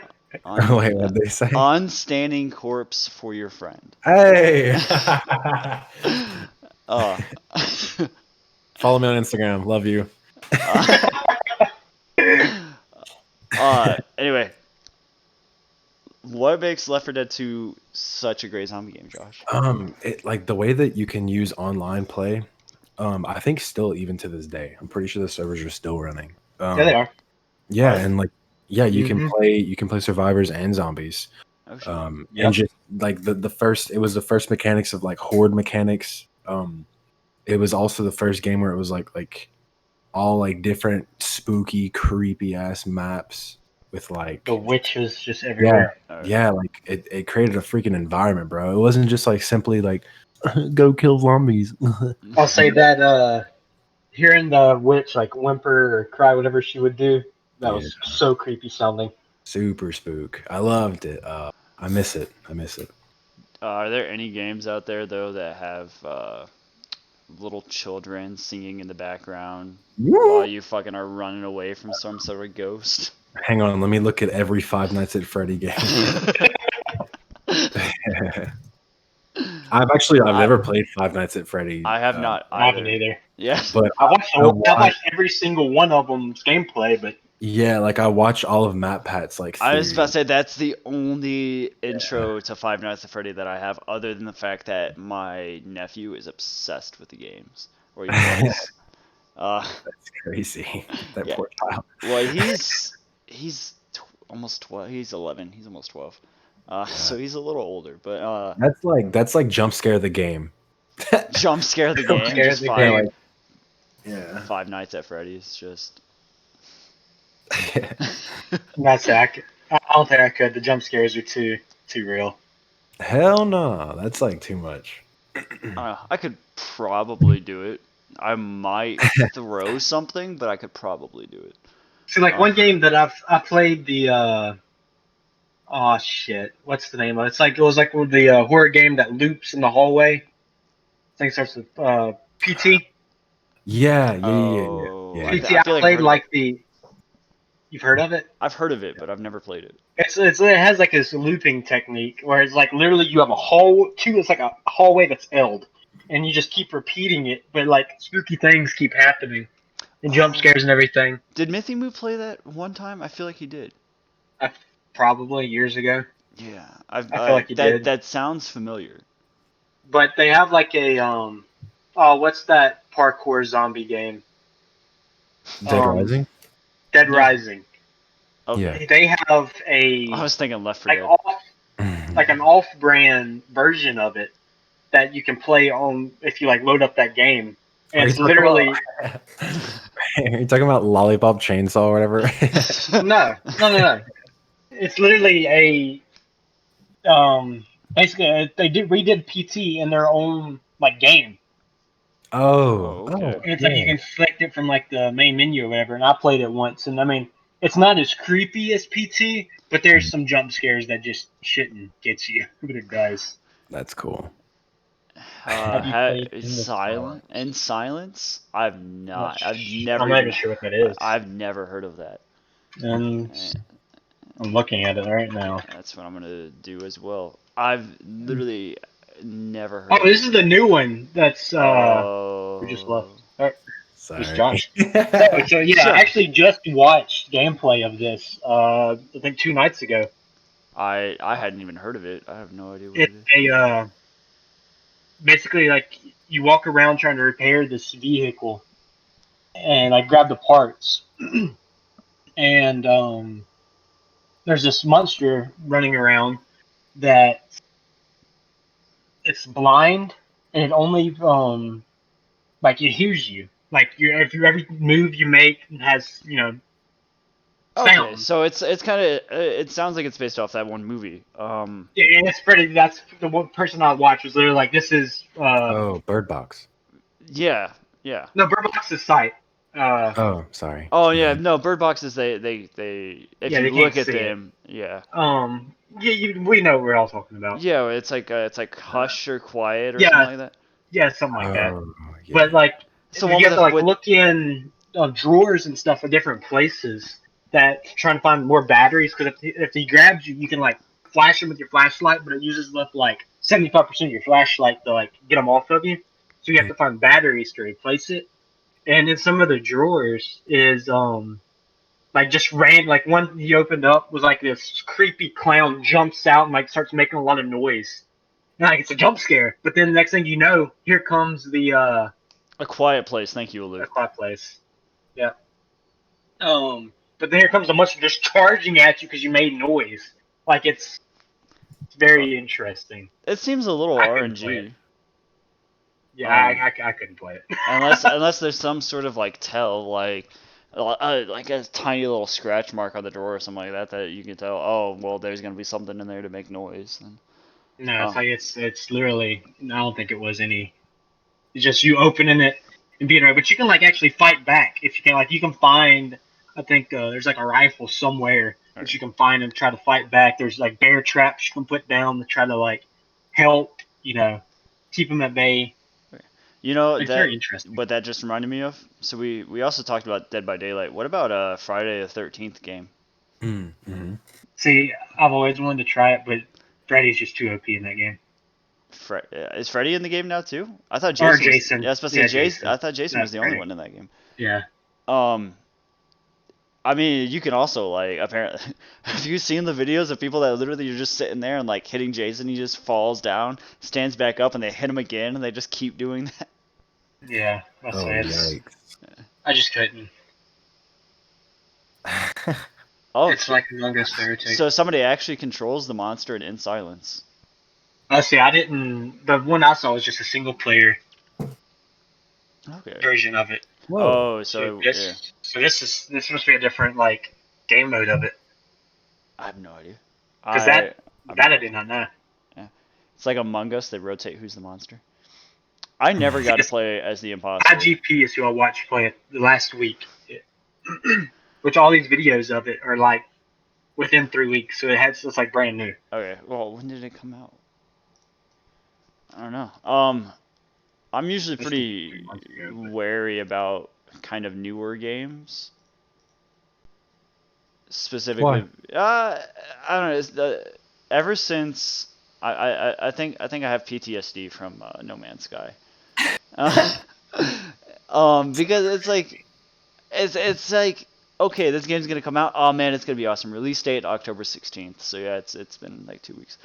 Speaker 3: what did they say?
Speaker 1: Unstanding corpse for your friend.
Speaker 3: Hey,
Speaker 1: Uh,
Speaker 3: follow me on Instagram. Love you.
Speaker 1: anyway, what makes Left 4 Dead 2 such a great zombie game, Josh?
Speaker 3: It like the way that you can use online play. I think still even to this day, I'm pretty sure the servers are still running.
Speaker 2: Yeah, they are.
Speaker 3: Yeah,
Speaker 1: Are they?
Speaker 3: and like, yeah, you
Speaker 2: Mhm.
Speaker 3: can play survivors and zombies.
Speaker 1: Oh shit.
Speaker 2: Yep.
Speaker 3: And just like the first, it was the first mechanics of like horde mechanics. It was also the first game where it was like all like different spooky, creepy ass maps with like
Speaker 2: The witches just
Speaker 3: yeah,
Speaker 2: everywhere.
Speaker 3: yeah, like it created a freaking environment, bro. It wasn't just like simply like go kill zombies.
Speaker 2: I'll say that hearing the witch like whimper or cry, whatever she would do, that was so creepy sounding.
Speaker 3: Super spook. I loved it. I miss it. I miss it.
Speaker 1: Are there any games out there though that have little children singing in the background while you fucking are running away from some sort of ghost?
Speaker 3: Hang on, let me look at every Five Nights at Freddy game. I've never played Five Nights at Freddy.
Speaker 1: I have not
Speaker 2: I haven't
Speaker 1: either.
Speaker 2: either.
Speaker 1: Yeah.
Speaker 3: But
Speaker 2: I watched
Speaker 3: watched
Speaker 2: every single one of them's gameplay, but
Speaker 3: yeah, like I watch all of Matt Pat's like.
Speaker 1: I was about to
Speaker 3: theories.
Speaker 1: say that's the only intro to Five Nights at Freddy that I have, other than the fact that my nephew is obsessed with the games, or he was.
Speaker 3: That's crazy. That
Speaker 1: Yeah.
Speaker 3: poor child.
Speaker 1: Well, almost 12. He's 11. He's almost 12. So he's a little older, but
Speaker 3: That's like jump scare the game.
Speaker 1: jump scare the game.
Speaker 2: scare
Speaker 1: Just
Speaker 2: the
Speaker 1: five,
Speaker 2: game.
Speaker 3: Yeah.
Speaker 1: Five Nights at Freddy's. Just.
Speaker 2: That's it. I don't think I could. The jump scares are too real.
Speaker 3: Hell no, that's like too much.
Speaker 1: I could probably do it. I might throw something, but I could probably do it.
Speaker 2: See, like one game that I played the oh shit, what's the name of it? It was like the horror game that loops in the hallway. I think it starts with PT.
Speaker 3: Yeah.
Speaker 1: Oh,
Speaker 3: Yeah.
Speaker 2: PT.
Speaker 1: I
Speaker 2: I
Speaker 1: feel like I've
Speaker 2: played
Speaker 1: heard of
Speaker 2: like
Speaker 1: it.
Speaker 2: the. You've heard of it?
Speaker 1: I've heard of it, but I've never played it.
Speaker 2: It has like this looping technique where it's like literally you have it's like a hallway that's L'd, and you just keep repeating it, but like spooky things keep happening, and jump scares and everything.
Speaker 1: Did Mythy Moo play that one time? I feel like he did.
Speaker 2: Probably years ago,
Speaker 1: Yeah,
Speaker 2: I feel like he did.
Speaker 1: That sounds familiar.
Speaker 2: but they have like a oh, what's that parkour zombie game?
Speaker 3: Dead Rising.
Speaker 2: Dead
Speaker 1: No.
Speaker 2: Rising.
Speaker 1: Oh,
Speaker 3: Yeah.
Speaker 2: They have a
Speaker 1: I was thinking Left 4
Speaker 2: like
Speaker 1: Dead.
Speaker 2: like an off-brand version of it that you can play on if you like load up that game.
Speaker 3: Are
Speaker 2: And
Speaker 3: you
Speaker 2: it's
Speaker 3: talking
Speaker 2: literally
Speaker 3: Are you talking about Lollipop Chainsaw or whatever?
Speaker 2: no. It's literally basically they redid PT in their own like game.
Speaker 3: Oh,
Speaker 1: okay.
Speaker 2: And it's like you can select it from like the main menu or whatever. And I played it once, and I mean it's not as creepy as PT, but there's some jump scares that just shouldn't get you, but it does.
Speaker 3: That's cool.
Speaker 2: Have you played In the
Speaker 1: Silence? I've not. I've never.
Speaker 2: I'm not even sure what that is.
Speaker 1: I've never heard of that.
Speaker 2: And I'm looking at it right now.
Speaker 1: That's what I'm gonna do as well. I've literally never heard
Speaker 2: Oh,
Speaker 1: of
Speaker 2: this
Speaker 1: it.
Speaker 2: is the new one. That's
Speaker 1: Oh.
Speaker 2: who just left. It's
Speaker 3: Sorry.
Speaker 2: Josh. So yeah,
Speaker 1: Sure.
Speaker 2: I actually just watched gameplay of this. I think 2 nights ago.
Speaker 1: I hadn't even heard of it. I have no idea what it
Speaker 2: It's
Speaker 1: is.
Speaker 2: a basically like you walk around trying to repair this vehicle, and I grab the parts, and there's this monster running around that it's blind, and it only like it hears you. Like if you every move you make has
Speaker 1: Okay,
Speaker 2: sound.
Speaker 1: so it's kind of it sounds like it's based off that one movie.
Speaker 2: Yeah, and it's pretty. That's the one person I watched was literally like, "This is
Speaker 3: Oh, Bird Box.
Speaker 1: Yeah, yeah.
Speaker 2: no Bird Box's site."
Speaker 3: Oh, sorry.
Speaker 1: Oh yeah, no, bird boxes they if
Speaker 2: Yeah,
Speaker 1: you
Speaker 2: they can't
Speaker 1: look at
Speaker 2: see it.
Speaker 1: them, yeah.
Speaker 2: We know what we're all talking about.
Speaker 1: Yeah, it's like hush or quiet or something
Speaker 2: Yeah,
Speaker 1: like that.
Speaker 2: yeah, something like that.
Speaker 3: Oh, yeah.
Speaker 2: But like,
Speaker 1: It's the
Speaker 2: you
Speaker 1: one
Speaker 2: have to like
Speaker 1: with
Speaker 2: look in drawers and stuff at different places that trying to find more batteries. Because if he grabs you, you can like flash him with your flashlight, but it uses up like 75% of your flashlight to like get him off of you. So you have to find batteries to replace it. And in some of the drawers is like just ran like one he opened up was like this creepy clown jumps out and like starts making a lot of noise. And like it's a jump scare. But then the next thing you know, here comes the
Speaker 1: A Quiet Place. Thank you,
Speaker 2: a
Speaker 1: Luke.
Speaker 2: quiet place. Yeah. But then here comes a monster just charging at you because you made noise. Like it's very interesting.
Speaker 1: It seems a little
Speaker 2: I couldn't play it.
Speaker 1: RNG.
Speaker 2: Yeah, I couldn't play it.
Speaker 1: unless there's some sort of like tell like a tiny little scratch mark on the drawer or something like that that you can tell. Oh well, there's gonna be something in there to make noise. And,
Speaker 2: No, it's like it's literally. I don't think it was any. It's just you opening it and being right. But you can like actually fight back if you can. Like you can find. I think there's like a rifle somewhere that you can find and try to fight back. There's like bear traps you can put down to try to like help. Keep them at bay.
Speaker 1: You know
Speaker 2: It's
Speaker 1: that
Speaker 2: very interesting.
Speaker 1: what that just reminded me of. So we also talked about Dead by Daylight. What about Friday the 13th game?
Speaker 3: Mm-hmm.
Speaker 2: See, I've always wanted to try it, but Freddy's just too OP in that game.
Speaker 1: Is Freddy in the game now too? I thought
Speaker 2: Or
Speaker 1: Jason.
Speaker 2: Jason.
Speaker 1: Yeah, I was supposed to
Speaker 2: Yeah,
Speaker 1: say Jason.
Speaker 2: Jason.
Speaker 1: I thought Jason
Speaker 2: No,
Speaker 1: was the only
Speaker 2: Freddy.
Speaker 1: one in that game.
Speaker 2: Yeah.
Speaker 1: I mean, you can also like apparently. Have you seen the videos of people that literally are just sitting there and like hitting Jason? He just falls down, stands back up, and they hit him again, and they just keep doing that.
Speaker 2: Yeah. That's
Speaker 3: Oh,
Speaker 2: it.
Speaker 3: yikes.
Speaker 2: I just couldn't.
Speaker 1: Oh,
Speaker 2: It's like Among Us Heretic.
Speaker 1: so somebody actually controls the monster in Silence.
Speaker 2: See, I didn't. The one I saw was just a single player
Speaker 1: Okay.
Speaker 2: version of it.
Speaker 3: Whoa.
Speaker 1: Oh, so
Speaker 2: this,
Speaker 1: yeah,
Speaker 2: so this must be a different like game mode of it.
Speaker 1: I have no idea.
Speaker 2: Because that I did not know.
Speaker 1: It's like Among Us. They rotate who's the monster. I never got to play as the imposter.
Speaker 2: IGP is who I watched play it last week. Which all these videos of it are like within 3 weeks, so it's like brand new.
Speaker 1: Okay, well, when did it come out? I don't know. I'm usually pretty wary about kind of newer games. Specifically, I don't know. Ever since I think I have PTSD from No Man's Sky. Because it's like okay, this game's gonna come out. Oh man, it's gonna be awesome. Release date October 16th. So yeah, it's been like 2 weeks.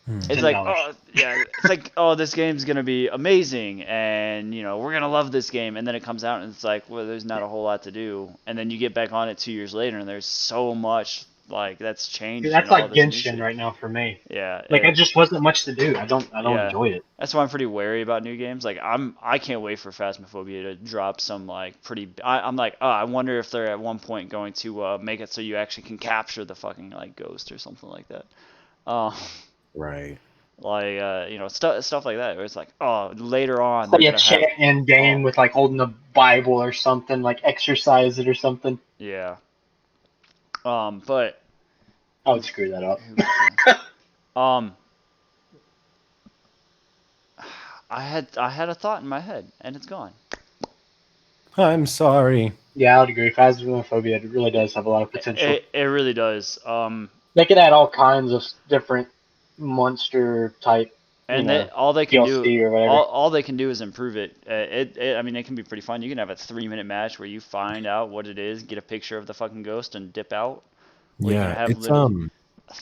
Speaker 1: It's like
Speaker 2: $10.
Speaker 1: it's like this game's gonna be amazing, and we're gonna love this game, and then it comes out and it's like, well, there's not a whole lot to do, and then you get back on it 2 years later and there's so much like that's changed.
Speaker 2: That's
Speaker 1: and all
Speaker 2: like
Speaker 1: this new
Speaker 2: Genshin
Speaker 1: shit.
Speaker 2: right now for me.
Speaker 1: Yeah,
Speaker 2: Like it just wasn't much to do. I don't
Speaker 1: Yeah.
Speaker 2: enjoy it.
Speaker 1: That's why I'm pretty wary about new games. Like I can't wait for Phasmophobia to drop some like pretty. I'm like, I wonder if they're at one point going to make it so you actually can capture the fucking like ghost or something like that.
Speaker 3: Right.
Speaker 1: Like stuff like that where it's like, later on
Speaker 2: Like
Speaker 1: they're
Speaker 2: a
Speaker 1: gonna have,
Speaker 2: chat in game with like holding a Bible or something, like exercise it or something.
Speaker 1: yeah. But
Speaker 2: I would screw that up.
Speaker 1: I had a thought in my head and it's gone.
Speaker 3: I'm sorry.
Speaker 2: Yeah, I would agree. Phasmophobia, it really does have a lot of potential.
Speaker 1: It really does.
Speaker 2: They could add all kinds of different monster type,
Speaker 1: And
Speaker 2: know,
Speaker 1: all they can do,
Speaker 2: DLC or whatever.
Speaker 1: all they can do is improve it. I mean, it can be pretty fun. You can have a 3-minute match where you find out what it is, get a picture of the fucking ghost, and dip out. Or you can
Speaker 3: Yeah,
Speaker 1: have
Speaker 3: it's
Speaker 1: literally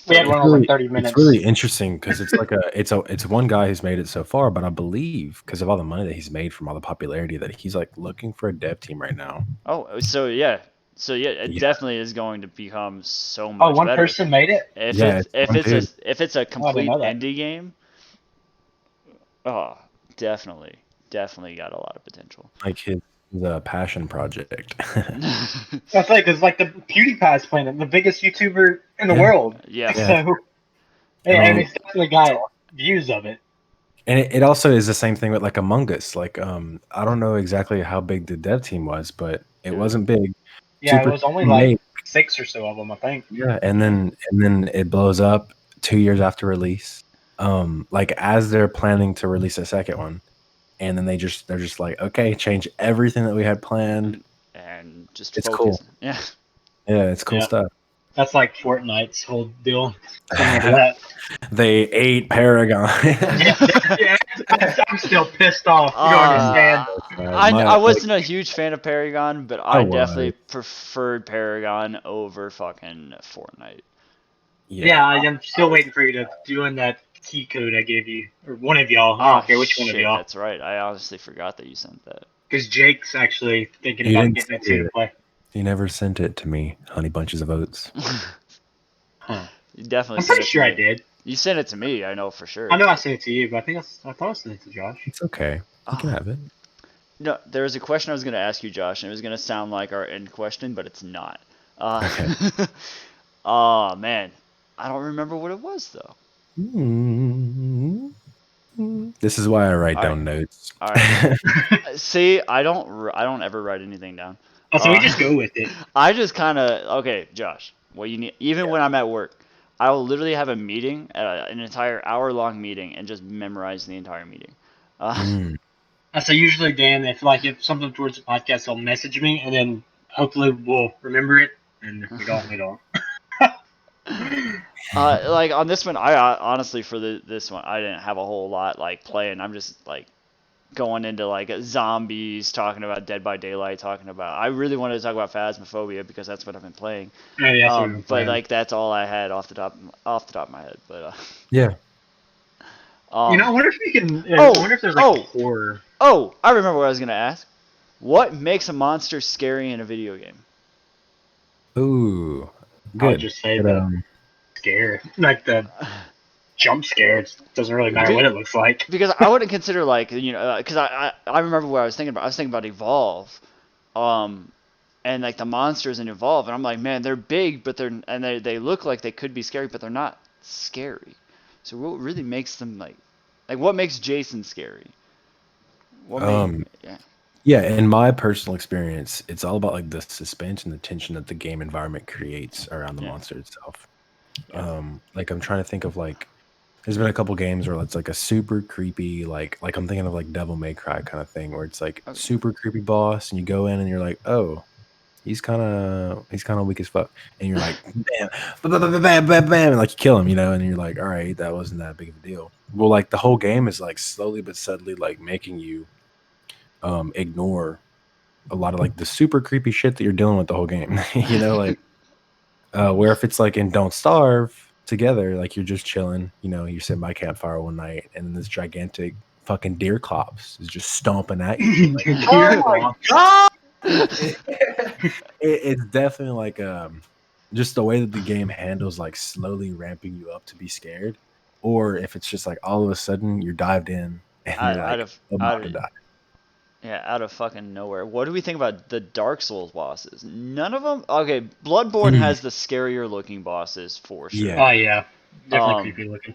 Speaker 2: We had
Speaker 3: it's
Speaker 2: one that was like
Speaker 3: really
Speaker 2: 30
Speaker 3: it's
Speaker 2: minutes.
Speaker 3: really interesting because it's like it's one guy who's made it so far, but I believe because of all the money that he's made from all the popularity that he's like looking for a dev team right now.
Speaker 1: Oh, so yeah, it
Speaker 3: Yeah,
Speaker 1: definitely is going to become so
Speaker 2: Oh,
Speaker 1: much
Speaker 2: one
Speaker 1: better.
Speaker 2: person made it?
Speaker 1: If
Speaker 3: yeah,
Speaker 1: it's
Speaker 3: it's one dude.
Speaker 1: if it's a
Speaker 2: Oh, I didn't
Speaker 1: complete
Speaker 2: know that.
Speaker 1: indie game, oh, definitely got a lot of potential.
Speaker 3: Like his passion project.
Speaker 2: That's like, because like the PewDiePie's playing it, the biggest YouTuber in the
Speaker 3: Yeah.
Speaker 2: world.
Speaker 1: Yeah.
Speaker 3: Yeah.
Speaker 2: So,
Speaker 3: I
Speaker 2: and
Speaker 3: mean,
Speaker 2: it's definitely got views of it.
Speaker 3: And it also is the same thing with like Among Us. Like, I don't know exactly how big the dev team was, but it wasn't big.
Speaker 2: Yeah,
Speaker 3: Super
Speaker 2: it was only
Speaker 3: made.
Speaker 2: like 6 or so of them, I think.
Speaker 3: Yeah, and then it blows up 2 years after release. Like as they're planning to release a second one, and then they're just like, okay, change everything that we had planned.
Speaker 1: And just
Speaker 3: It's
Speaker 1: focus.
Speaker 3: cool.
Speaker 1: Yeah.
Speaker 3: Yeah, it's cool
Speaker 2: Yeah.
Speaker 3: stuff.
Speaker 2: That's like Fortnite's whole deal. Similar to that.
Speaker 3: They ate Paragon.
Speaker 2: Yeah, I'm still pissed off. You don't understand.
Speaker 1: I wasn't a huge fan of Paragon, but I
Speaker 3: I was.
Speaker 1: definitely preferred Paragon over fucking Fortnite.
Speaker 2: Yeah, I'm still waiting for you to doing that key code I gave you, or one of y'all. I don't care which one of y'all.
Speaker 1: That's right. I honestly forgot that you sent that.
Speaker 2: Because Jake's actually thinking
Speaker 3: You
Speaker 2: about
Speaker 3: didn't
Speaker 2: getting it
Speaker 3: send
Speaker 2: to
Speaker 3: it.
Speaker 2: play.
Speaker 3: You never sent it to me, Honey Bunches of Oats.
Speaker 2: Huh.
Speaker 1: You definitely.
Speaker 2: I'm pretty sure I did.
Speaker 1: You sent it to me. I know for sure.
Speaker 2: I know I sent it to you, but I thought I sent it to Josh.
Speaker 3: It's okay. You can have it.
Speaker 1: No, there was a question I was going to ask you, Josh, and it was going to sound like our end question, but it's not.
Speaker 3: Okay.
Speaker 1: Oh man, I don't remember what it was though.
Speaker 3: This is why I write
Speaker 1: All
Speaker 3: down notes.
Speaker 1: All right. See, I don't ever write anything down.
Speaker 2: Oh, so we just go with it.
Speaker 1: I just kind of okay, Josh. What you need, even when I'm at work, I will literally have a meeting, an entire hour-long meeting, and just memorize the entire meeting.
Speaker 2: So usually, Dan, if something towards the podcast, he'll message me, and then hopefully we'll remember it. And if we don't, we don't.
Speaker 1: Like on this one, I honestly for this one, I didn't have a whole lot like playing. I'm just like going into like zombies, talking about Dead by Daylight, talking about. I really wanted to talk about Phasmophobia because that's what I've been playing.
Speaker 2: Oh, yeah, that's what we've been
Speaker 1: But
Speaker 2: playing.
Speaker 1: like that's all I had off the top of my head. But
Speaker 3: Yeah.
Speaker 2: I wonder if we can. I wonder if there's horror.
Speaker 1: Oh, I remember what I was gonna ask. What makes a monster scary in a video game?
Speaker 3: Ooh. Good.
Speaker 2: I would just say the scare, like the jump scare. It doesn't really matter what it looks like.
Speaker 1: Because I wouldn't consider like because I remember what I was thinking about. I was thinking about Evolve, and like the monsters in Evolve, and I'm like, man, they're big, but they look like they could be scary, but they're not scary. So what really makes them like what makes Jason scary?
Speaker 3: Yeah, in my personal experience, it's all about like the suspense and the tension that the game environment creates around the monster itself. Like I'm trying to think of like there's been a couple games where it's like a super creepy like I'm thinking of like Devil May Cry kind of thing where it's like super creepy boss and you go in and you're like, oh, he's kind of weak as fuck, and you're like, bam, bam, bam, bam, bam, and like you kill him, and you're like, all right, that wasn't that big of a deal. Well, like the whole game is like slowly but subtly like making you ignore a lot of like the super creepy shit that you're dealing with the whole game. Like where if it's like in Don't Starve together, like you're just chilling, you're sitting by a campfire one night and then this gigantic fucking deer clops is just stomping at you. Like, oh my god! It's definitely like just the way that the game handles like slowly ramping you up to be scared, or if it's just like all of a sudden you're dived in and you're like about to die.
Speaker 1: Yeah, out of fucking nowhere. What do we think about the Dark Souls bosses? None of them. Okay, Bloodborne has the scarier looking bosses for sure.
Speaker 2: Yeah. Oh yeah, definitely creepy looking.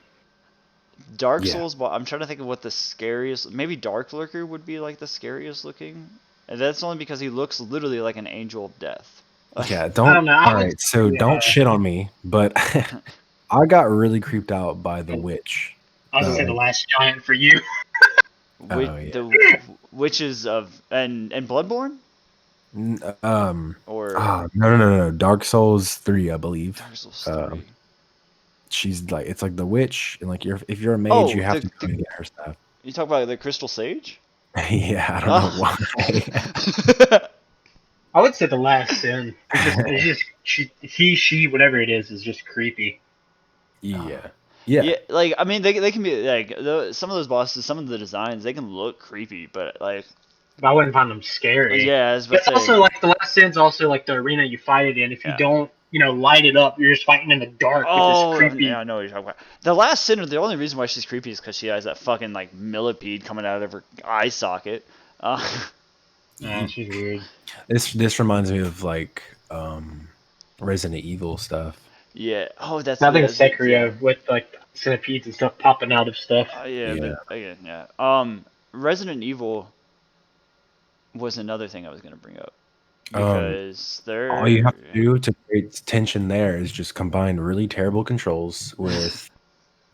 Speaker 1: Dark Souls. I'm trying to think of what the scariest. Maybe Dark Lurker would be like the scariest looking, and that's only because he looks literally like an angel of death.
Speaker 3: Yeah, don't. All right, so don't shit on me, but I got really creeped out by the witch.
Speaker 2: I was gonna say the Last Giant for you.
Speaker 1: The witches of and Bloodborne.
Speaker 3: No. Dark Souls 3, I believe.
Speaker 1: Dark Souls 3.
Speaker 3: she's like it's like the witch, and like if you're a mage,
Speaker 1: Oh,
Speaker 3: you have to go and get her stuff.
Speaker 1: You talk about the Crystal Sage?
Speaker 3: Yeah, I don't know why.
Speaker 2: I would say the last sin. It's just she, whatever it is just creepy.
Speaker 3: Yeah.
Speaker 1: Like I mean, they can be like some of those bosses, some of the designs, they can look creepy, but like
Speaker 2: I wouldn't find them scary.
Speaker 1: yeah, I was about
Speaker 2: But
Speaker 1: to say,
Speaker 2: also, like the last sin's also like the arena you fight it in. If you
Speaker 1: Yeah.
Speaker 2: don't, light it up, you're just fighting in the dark with
Speaker 1: oh,
Speaker 2: this creepy.
Speaker 1: yeah, I know what you're talking about. The last sinner, the only reason why she's creepy is because she has that fucking like millipede coming out of her eye socket.
Speaker 2: Yeah, she's weird.
Speaker 3: This reminds me of like Resident Evil stuff.
Speaker 1: Yeah. Oh, that's.
Speaker 2: I think
Speaker 1: that's
Speaker 2: it's Sekiro with like centipedes and stuff popping out of stuff.
Speaker 1: Yeah,
Speaker 3: Yeah.
Speaker 1: but again, yeah. Resident Evil was another thing I was gonna bring up because they're
Speaker 3: All you have to do to create tension there is just combine really terrible controls with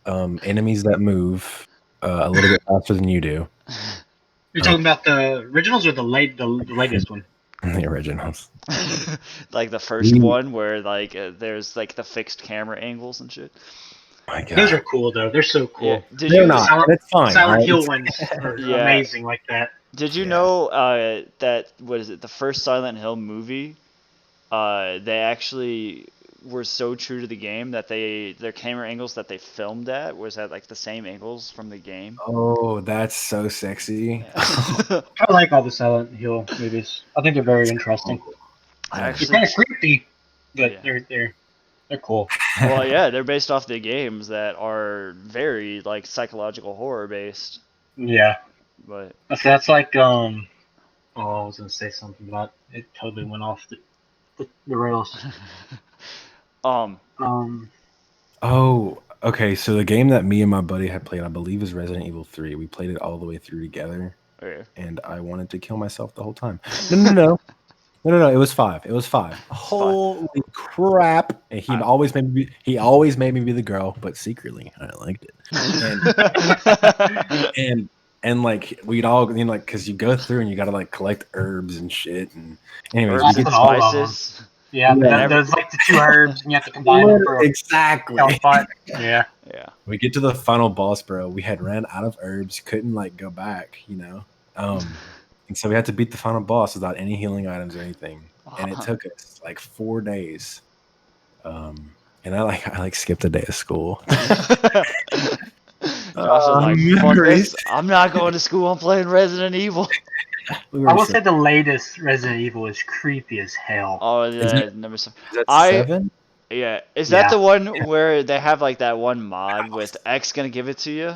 Speaker 3: enemies that move a little bit faster than you do.
Speaker 2: You're talking about the originals or the latest one?
Speaker 3: The originals.
Speaker 1: like the first one where like there's like the fixed camera angles and shit.
Speaker 3: My God.
Speaker 2: Those are cool though. They're so cool.
Speaker 1: Yeah. Did
Speaker 3: They're
Speaker 1: you
Speaker 3: not. That's fine.
Speaker 2: Silent
Speaker 3: right?
Speaker 2: Hill ones are
Speaker 1: Yeah.
Speaker 2: amazing like that.
Speaker 1: Did you
Speaker 3: Yeah.
Speaker 1: know that what is it? The first Silent Hill movie, they actually were so true to the game that their camera angles that they filmed at was at like the same angles from the game.
Speaker 3: Oh, that's so sexy.
Speaker 1: Yeah.
Speaker 2: I like all the Silent Hill movies. I think they're very interesting. They're
Speaker 1: Actually,
Speaker 2: kind of creepy, but
Speaker 1: Yeah.
Speaker 2: they're cool.
Speaker 1: well, yeah, they're based off the games that are very like psychological horror based.
Speaker 2: Yeah,
Speaker 1: But
Speaker 2: that's like I was gonna say something about it. Totally went off the rails.
Speaker 1: um,
Speaker 3: Oh, okay. So the game that me and my buddy had played, I believe, is Resident Evil 3. We played it all the way through together,
Speaker 1: okay.
Speaker 3: and I wanted to kill myself the whole time. No. It was 5. It was 5. Holy crap! And he always made me be the girl, but secretly I liked it. And like we'd all like because you go through and you gotta like collect herbs and shit. And anyways,
Speaker 1: Herbs
Speaker 3: we
Speaker 1: and
Speaker 3: get
Speaker 2: all of
Speaker 1: spices.
Speaker 2: Yeah,
Speaker 3: Yeah.
Speaker 2: there's like the 2 herbs, and you have to combine them for a
Speaker 3: exactly.
Speaker 2: fight. Yeah.
Speaker 1: Yeah.
Speaker 3: We get to the final boss, bro. We had ran out of herbs, couldn't like go back, and so we had to beat the final boss without any healing items or anything. And it took us like 4 days. And I skipped a day of school.
Speaker 1: Josh was like, "Fuck this! I'm not going to school. I'm playing Resident Evil."
Speaker 2: I will say the latest Resident Evil is creepy as hell.
Speaker 1: Oh
Speaker 3: Is
Speaker 1: yeah,
Speaker 3: it-
Speaker 1: number 7.
Speaker 3: Is that
Speaker 1: I-
Speaker 3: 7?
Speaker 1: Yeah, is that
Speaker 2: Yeah.
Speaker 1: the one where they have like that one mod with X gonna give it to you?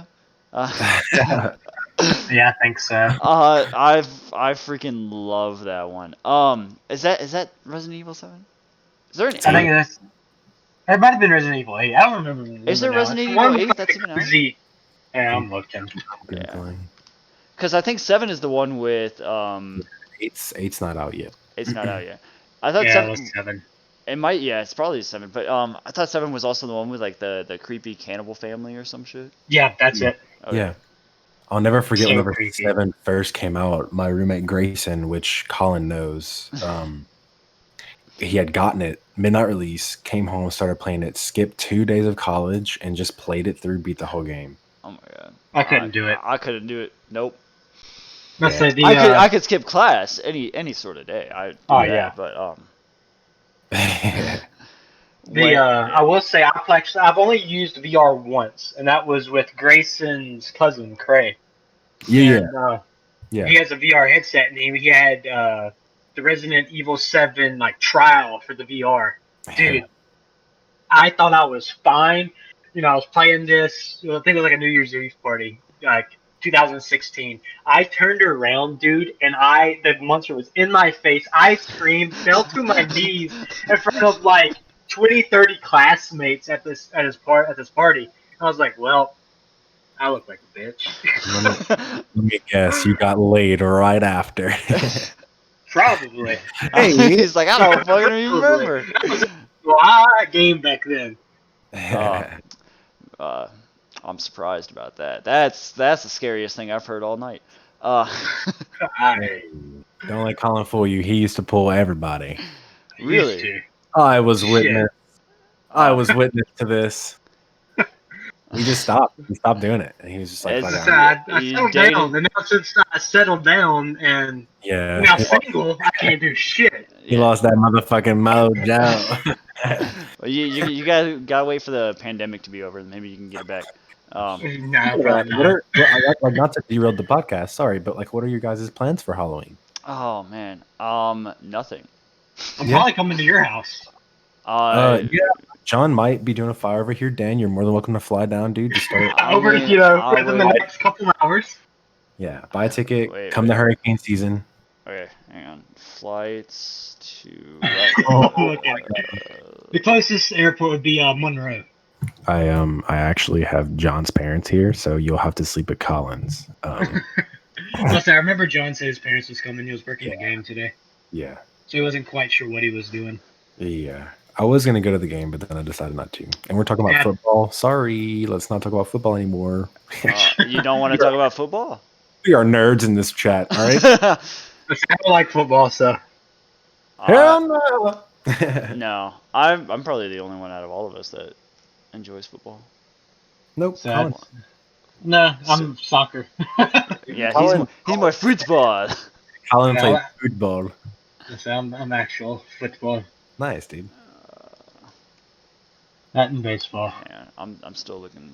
Speaker 2: Yeah, I think so.
Speaker 1: I freaking love that one. Is that Resident Evil 7? Is there an
Speaker 2: I think
Speaker 1: 8?
Speaker 2: it might have been Resident Evil 8. I don't remember.
Speaker 1: Is there
Speaker 2: now.
Speaker 1: Resident
Speaker 2: It's
Speaker 1: Evil
Speaker 2: one
Speaker 1: 8
Speaker 2: with
Speaker 1: that's
Speaker 2: the
Speaker 1: even out?
Speaker 2: crazy- Yeah, I'm looking.
Speaker 1: Yeah. Because I think 7 is the one with
Speaker 3: Eight's not out yet.
Speaker 1: it's not out yet. I thought
Speaker 2: Yeah, it
Speaker 1: 7.
Speaker 2: was 7.
Speaker 1: It might, yeah, it's probably 7. But I thought 7 was also the one with like the creepy cannibal family or some shit.
Speaker 2: Yeah, that's it.
Speaker 1: Okay.
Speaker 3: Yeah. I'll never forget
Speaker 2: So
Speaker 3: whenever
Speaker 2: creepy.
Speaker 3: 7 first came out. My roommate Grayson, which Colin knows, he had gotten it midnight release, came home, started playing it, skipped 2 days of college, and just played it through, beat the whole game.
Speaker 1: Oh my god.
Speaker 2: I couldn't do it.
Speaker 1: I couldn't do it. Nope.
Speaker 2: Let's
Speaker 3: Yeah.
Speaker 2: say
Speaker 1: I could skip class any sort of day. I do
Speaker 2: Oh,
Speaker 1: that,
Speaker 2: yeah.
Speaker 1: But
Speaker 2: I will say I've only used VR once, and that was with Grayson's cousin Craig.
Speaker 3: Yeah.
Speaker 2: And,
Speaker 3: Yeah.
Speaker 2: He has a VR headset, and he had the Resident Evil 7 like trial for the VR. Dude, I thought I was fine. I was playing this. I think it was like a New Year's Eve party, like 2016. I turned around, dude, and the monster was in my face. I screamed, fell to my knees in front of like 20, 30 classmates at this party. I was like, well, I look like a bitch.
Speaker 3: Let me guess, you got laid right after.
Speaker 2: Probably.
Speaker 3: Hey.
Speaker 1: He's like, I don't fucking remember.
Speaker 2: Well, I game back then.
Speaker 1: I'm surprised about that. That's the scariest thing I've heard all night.
Speaker 3: Hey, don't let Colin fool you. He used to pull everybody.
Speaker 1: Really?
Speaker 2: Used to.
Speaker 3: I was
Speaker 2: Shit.
Speaker 3: witness. I was witness to this. We just stopped. We stopped doing it, and he was just like,
Speaker 1: It's-
Speaker 3: "Fuck
Speaker 2: So
Speaker 3: out."
Speaker 2: I
Speaker 1: You
Speaker 2: settled
Speaker 1: dated-
Speaker 2: down, and now since I settled down and
Speaker 3: Yeah,
Speaker 2: now single, I can't do shit.
Speaker 3: he lost that motherfucking mojo.
Speaker 1: Well, you gotta wait for the pandemic to be over, and maybe you can get it back.
Speaker 2: Nah,
Speaker 3: What
Speaker 2: probably not.
Speaker 3: are, like, not to derail the podcast, sorry, but like, what are your guys' plans for Halloween?
Speaker 1: Oh man, nothing.
Speaker 2: I'm
Speaker 3: Yeah.
Speaker 2: probably coming to your house.
Speaker 3: Yeah, John might be doing a fire over here. Dan, you're more than welcome to fly down, dude. To start,
Speaker 1: I
Speaker 2: Over,
Speaker 1: mean,
Speaker 2: you know,
Speaker 1: I
Speaker 2: within the
Speaker 1: would-
Speaker 2: next couple hours.
Speaker 3: yeah, buy a ticket.
Speaker 1: Wait,
Speaker 3: come
Speaker 1: wait.
Speaker 3: to hurricane season.
Speaker 1: Okay, hang on. Flights to.
Speaker 2: Look at it. The closest airport would be Monroe.
Speaker 3: I actually have John's parents here, so you'll have to sleep at Collins.
Speaker 2: Plus, I remember John said his parents was coming. He was working the game today,
Speaker 3: Yeah,
Speaker 2: so he wasn't quite sure what he was doing.
Speaker 3: yeah. I was gonna go to the game, but then I decided not to. And we're talking about
Speaker 2: Yeah.
Speaker 3: football. Sorry, let's not talk about football anymore.
Speaker 1: You don't want to talk about football?
Speaker 3: We are nerds in this chat. All right.
Speaker 2: I don't like football, so
Speaker 3: Hell no.
Speaker 1: No, I'm probably the only one out of all of us that enjoys football.
Speaker 3: Nope.
Speaker 2: Sad.
Speaker 3: Colin.
Speaker 2: no, I'm soccer.
Speaker 1: Yeah,
Speaker 3: Colin-
Speaker 1: he's more football.
Speaker 3: Colin
Speaker 2: Yeah,
Speaker 3: played
Speaker 2: well-
Speaker 3: football.
Speaker 2: So I'm actual football,
Speaker 3: Nice, dude.
Speaker 2: not in baseball.
Speaker 1: Yeah, I'm still looking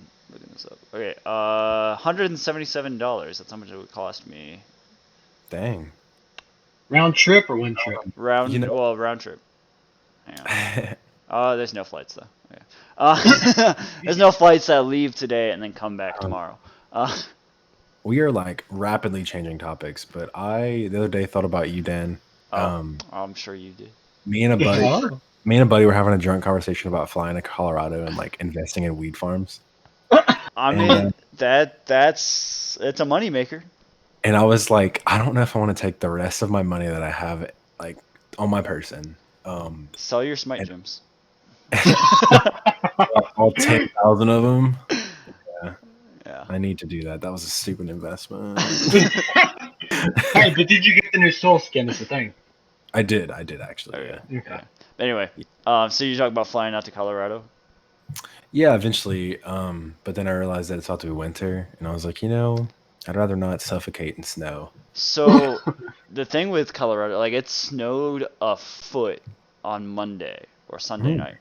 Speaker 1: this up. Okay, $177. That's how much it would cost me.
Speaker 3: Dang.
Speaker 2: Round trip or one trip?
Speaker 1: Round
Speaker 3: You know-
Speaker 1: round trip. Hang on. There's no flights though. Okay. There's no flights that leave today and then come back tomorrow.
Speaker 3: We are like rapidly changing topics, but I the other day thought about you, Dan.
Speaker 1: I'm sure you did.
Speaker 3: Me and a buddy,
Speaker 2: Oh.
Speaker 3: me and a buddy were having a drunk conversation about flying to Colorado and like investing in weed farms.
Speaker 1: I
Speaker 3: And,
Speaker 1: mean, it's a moneymaker.
Speaker 3: And I was like, I don't know if I want to take the rest of my money that I have like on my person.
Speaker 1: Sell your smite
Speaker 3: And-
Speaker 1: gems.
Speaker 3: All 10,000 of them.
Speaker 1: Yeah.
Speaker 3: I need to do that. That was a stupid investment.
Speaker 2: Hey, but did you get the new soul skin? Is the thing.
Speaker 3: I did actually.
Speaker 1: Okay.
Speaker 3: Yeah.
Speaker 2: Okay.
Speaker 1: But anyway, so you talk about flying out to Colorado?
Speaker 3: Yeah, eventually. But then I realized that it's about to be winter, and I was like, I'd rather not suffocate in snow.
Speaker 1: So the thing with Colorado, like it snowed a foot on Monday or Sunday night.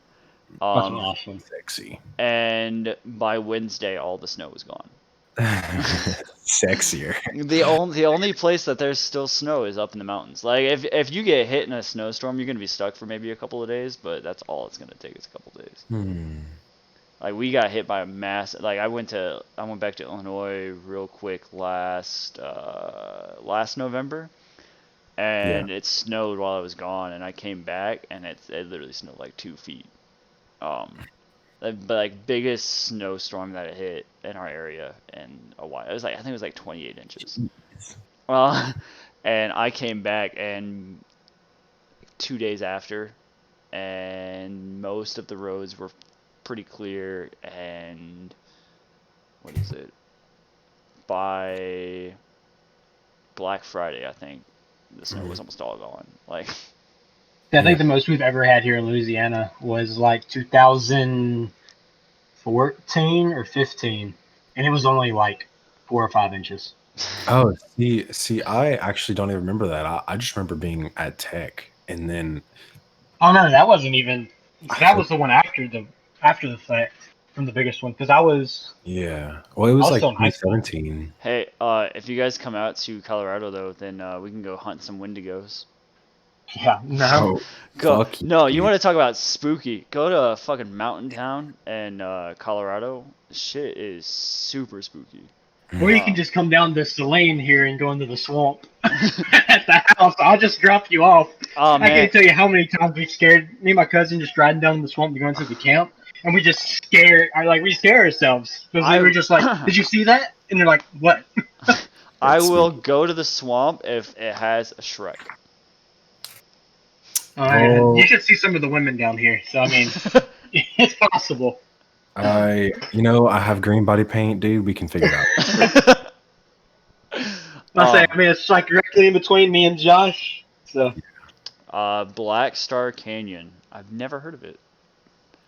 Speaker 2: That's awesome.
Speaker 3: Sexy.
Speaker 1: And by Wednesday, all the snow was gone.
Speaker 3: Sexier.
Speaker 1: The only place that there's still snow is up in the mountains. Like if you get hit in a snowstorm, you're gonna be stuck for maybe a couple of days, but that's all it's gonna take is a couple of days. Like we got hit by a mass. Like I went back to Illinois real quick last November, and it snowed while I was gone, and I came back and it literally snowed like 2 feet. But like biggest snowstorm that it hit in our area in a while. It was like I think it was like 28 inches. Well, and I came back and 2 days after, and most of the roads were pretty clear, and what is it? By Black Friday, I think the snow was almost all gone. Like,
Speaker 2: I think the most we've ever had here in Louisiana was like 2014 or 15, and it was only like 4 or 5 inches.
Speaker 3: Oh, see, I actually don't even remember that. I just remember being at Tech, and then
Speaker 2: Oh no, that wasn't even. That was the one after the fact from the biggest one because I was.
Speaker 3: yeah, well, it was
Speaker 2: Also
Speaker 3: like
Speaker 2: in high school.
Speaker 3: 2017.
Speaker 1: hey, if you guys come out to Colorado though, then we can go hunt some Wendigos.
Speaker 2: Yeah, no.
Speaker 3: Oh,
Speaker 1: Go.
Speaker 3: fuck
Speaker 1: No, you
Speaker 3: you.
Speaker 1: want to talk about spooky? Go to fucking Mountain Town in Colorado. Shit is super spooky.
Speaker 2: Or you can just come down to Selene here and go into the swamp at the house. I'll just drop you off.
Speaker 1: Oh
Speaker 2: I
Speaker 1: man,
Speaker 2: can't tell you how many times we scared me and my cousin just riding down in the swamp to go into the camp, and we just we scare ourselves because we were just like, "Did you see that?" And they're like, "What?"
Speaker 1: I
Speaker 3: That's
Speaker 1: will
Speaker 3: sweet.
Speaker 1: go to the swamp if it has a Shrek.
Speaker 3: Oh.
Speaker 2: You should see some of the women down here. So I mean, it's possible.
Speaker 3: I have green body paint, dude. We can figure it out.
Speaker 2: I mean, it's like directly in between me and Josh. So
Speaker 1: Black Star Canyon. I've never heard of it.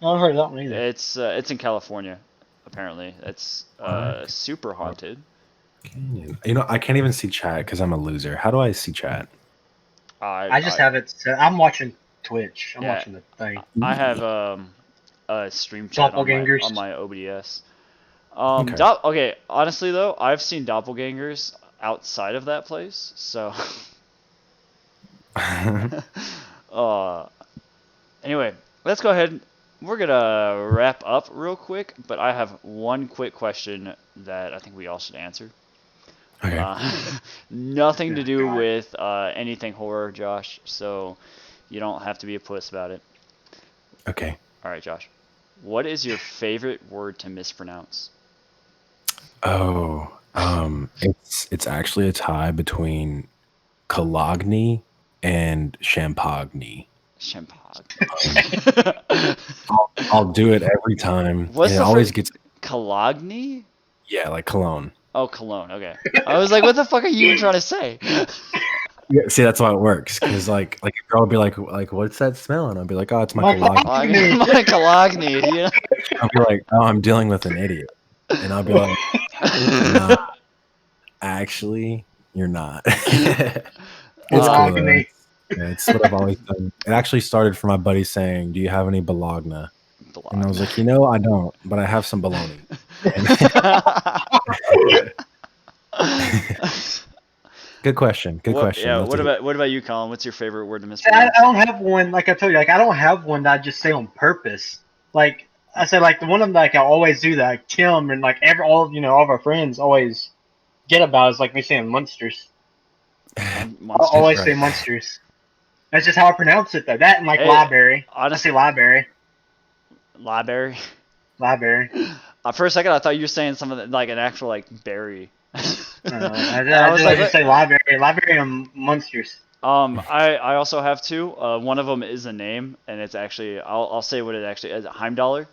Speaker 2: I haven't heard of that one either.
Speaker 1: It's in California. Apparently, it's
Speaker 3: Park
Speaker 1: super haunted.
Speaker 3: Canyon. You know, I can't even see chat because I'm a loser. How do I see chat?
Speaker 2: I just have it set. I'm watching Twitch. I'm
Speaker 1: Yeah.
Speaker 2: watching the thing.
Speaker 1: I have a stream chat on
Speaker 2: Doppelgangers.
Speaker 1: my OBS.
Speaker 3: Okay.
Speaker 1: Okay, honestly though, I've seen doppelgangers outside of that place, so anyway, let's go ahead. We're gonna wrap up real quick, but I have one quick question that I think we all should answer.
Speaker 3: Okay.
Speaker 1: Nothing to do with anything horror, Josh, so you don't have to be a puss about it.
Speaker 3: Okay.
Speaker 1: All right, Josh. What is your favorite word to mispronounce?
Speaker 3: Oh, it's actually a tie between Cologne and Champagne.
Speaker 1: Champagne.
Speaker 3: I'll do it every time.
Speaker 1: What's
Speaker 3: and
Speaker 1: the
Speaker 3: it always
Speaker 1: first?
Speaker 3: gets
Speaker 1: Cologne?
Speaker 3: like cologne.
Speaker 1: Oh, cologne. Okay. I was like, what the fuck are you even trying to say?
Speaker 3: Yeah, see, that's why it works. Because like a girl will be like, what's that smell? And I'll be like, oh, it's my
Speaker 2: My
Speaker 3: cologne.
Speaker 1: My cologne, you
Speaker 3: I'll be like, oh, I'm dealing with an idiot. And I'll be like, no, actually, you're not. It's cool.
Speaker 2: Bologna.
Speaker 3: It's what I've always done. It actually started from my buddy saying, do you have any bologna? And I was like, I don't, but I have some bologna. Good question. Good question.
Speaker 1: Yeah.
Speaker 3: Love to
Speaker 1: What about you, Colin? What's your favorite word to
Speaker 2: I
Speaker 1: mispronounce?
Speaker 2: don't have one, like I told you, like I don't have one that I just say on purpose. Like I said, like the one of them, like I always do that. Like, Tim and like all of our friends always get about is like me saying monsters. I always say monsters. That's just how I pronounce it though. That and like library. I say library.
Speaker 1: Library.
Speaker 2: Library.
Speaker 1: For a second, I thought you were saying something like an actual like berry.
Speaker 2: I just say library. Library and monsters.
Speaker 1: I also have two. One of them is a name, and it's actually I'll say what it actually is. Heimdallr.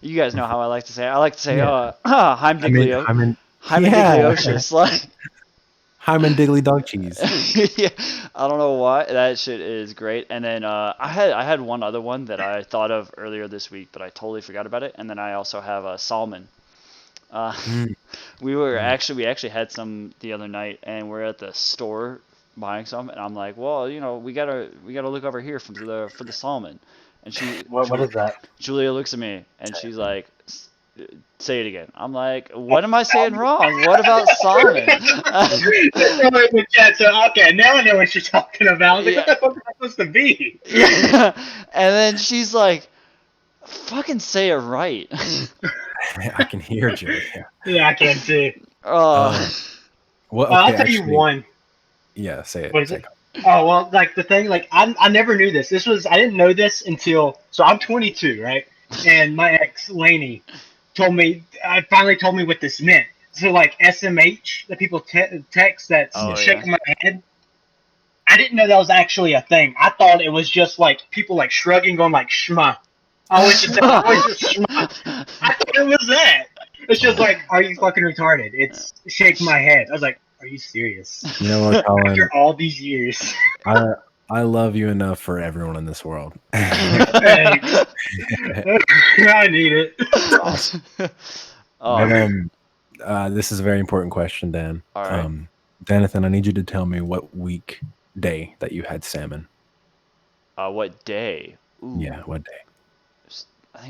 Speaker 1: You guys know how I like to say it. I like to say Heimdiglio. Heimdigliocious. Like
Speaker 3: Hyman Diggly Dog Cheese.
Speaker 1: Yeah, I don't know why that shit is great. And then I had one other one that I thought of earlier this week, but I totally forgot about it. And then I also have Salmon. We actually had some the other night, and we're at the store buying some, and I'm like, well, we gotta look over here for the salmon. And
Speaker 2: What is that?
Speaker 1: Julia looks at me and she's like, say it again. I'm like, what am I saying wrong? What about salmon?
Speaker 2: So okay, now I know what you're talking about. I was like, what the fuck is that supposed to be?
Speaker 1: Yeah. And then she's like, fucking say it right.
Speaker 3: I can hear Julia.
Speaker 2: Yeah, I can too.
Speaker 3: Well, okay,
Speaker 2: I'll tell you one.
Speaker 3: Yeah, say it.
Speaker 2: What is it? Oh, well, like the thing, like I never knew this. I didn't know this until, so I'm 22, right? And my ex, Lainey, finally told me what this meant. So like SMH, that people text that's shaking my head. I didn't know that was actually a thing. I thought it was just like people like shrugging, going like shma. I always just shma. I thought it was that. It's just like, are you fucking retarded? It's shake my head. I was like, are you serious?
Speaker 3: You know what, Colin?
Speaker 2: After all these years.
Speaker 3: I love you enough for everyone in this world.
Speaker 2: Thanks. I need it.
Speaker 3: Awesome. This is a very important question, Dan.
Speaker 1: All right.
Speaker 3: Danathan, I need you to tell me what weekday that you had salmon.
Speaker 1: What day?
Speaker 3: Ooh. Yeah, what day?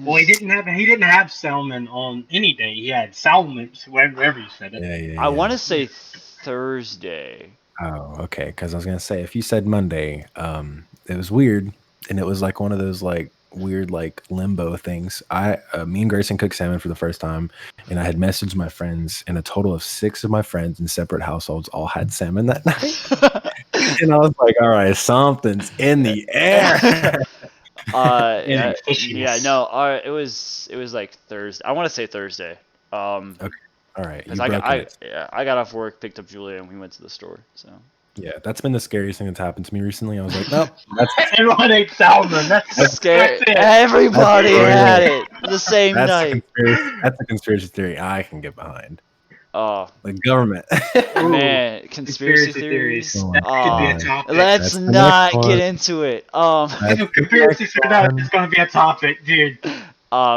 Speaker 2: Well, he didn't have salmon on any day. He had salmon wherever you said it.
Speaker 3: Yeah.
Speaker 1: I want to say Thursday.
Speaker 3: Oh, okay. Because I was gonna say, if you said Monday, it was weird, and it was like one of those like weird like limbo things. Me and Grayson cooked salmon for the first time, and I had messaged my friends, and a total of 6 of my friends in separate households all had salmon that night. And I was like, all right, something's in the air.
Speaker 1: It was like Thursday. I want to say Thursday.
Speaker 3: Okay. All right.
Speaker 1: I got off work, picked up Julia, and we went to the store. So
Speaker 3: yeah, that's been the scariest thing that's happened to me recently. I was like, nope.
Speaker 2: Everyone ate salmon. That's
Speaker 1: scary. Everybody had it the same night.
Speaker 3: That's a conspiracy theory I can get behind.
Speaker 1: Oh,
Speaker 3: the government.
Speaker 1: Man, conspiracy theories.
Speaker 2: That could be a topic.
Speaker 1: Let's not get into it.
Speaker 2: Conspiracy theories is going to be a topic, dude.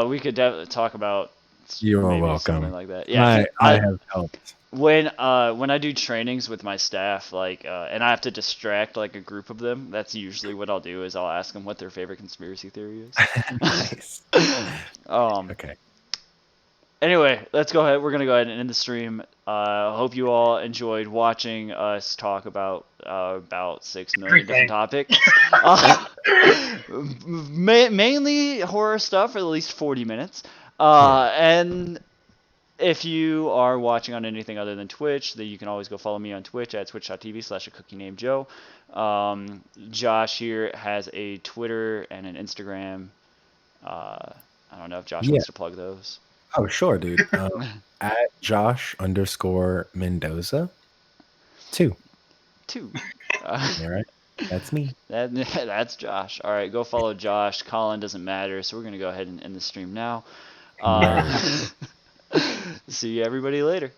Speaker 1: We could definitely talk about
Speaker 3: You are
Speaker 1: maybe
Speaker 3: welcome.
Speaker 1: something like that. Yeah,
Speaker 3: I have helped.
Speaker 1: when I do trainings with my staff, like, and I have to distract like a group of them, that's usually what I'll do is I'll ask them what their favorite conspiracy theory is.
Speaker 3: Nice.
Speaker 1: Um.
Speaker 3: Okay.
Speaker 1: Anyway, let's go ahead. We're gonna go ahead and end the stream. Hope you all enjoyed watching us talk about 6 million different
Speaker 2: Everything.
Speaker 1: topics. Mainly horror stuff for at least 40 minutes. And if you are watching on anything other than Twitch, then you can always go follow me on Twitch at twitch.tv/a cookie named Joe. Josh here has a Twitter and an Instagram. I don't know if Josh
Speaker 3: Yeah.
Speaker 1: wants to plug those.
Speaker 3: Oh, sure, dude. At Josh_Mendoza 2.
Speaker 1: 2.
Speaker 3: All right. That's me.
Speaker 1: That's Josh. All right, go follow Josh. Colin doesn't matter, so we're gonna go ahead and end the stream now.
Speaker 3: No.
Speaker 1: See you everybody later.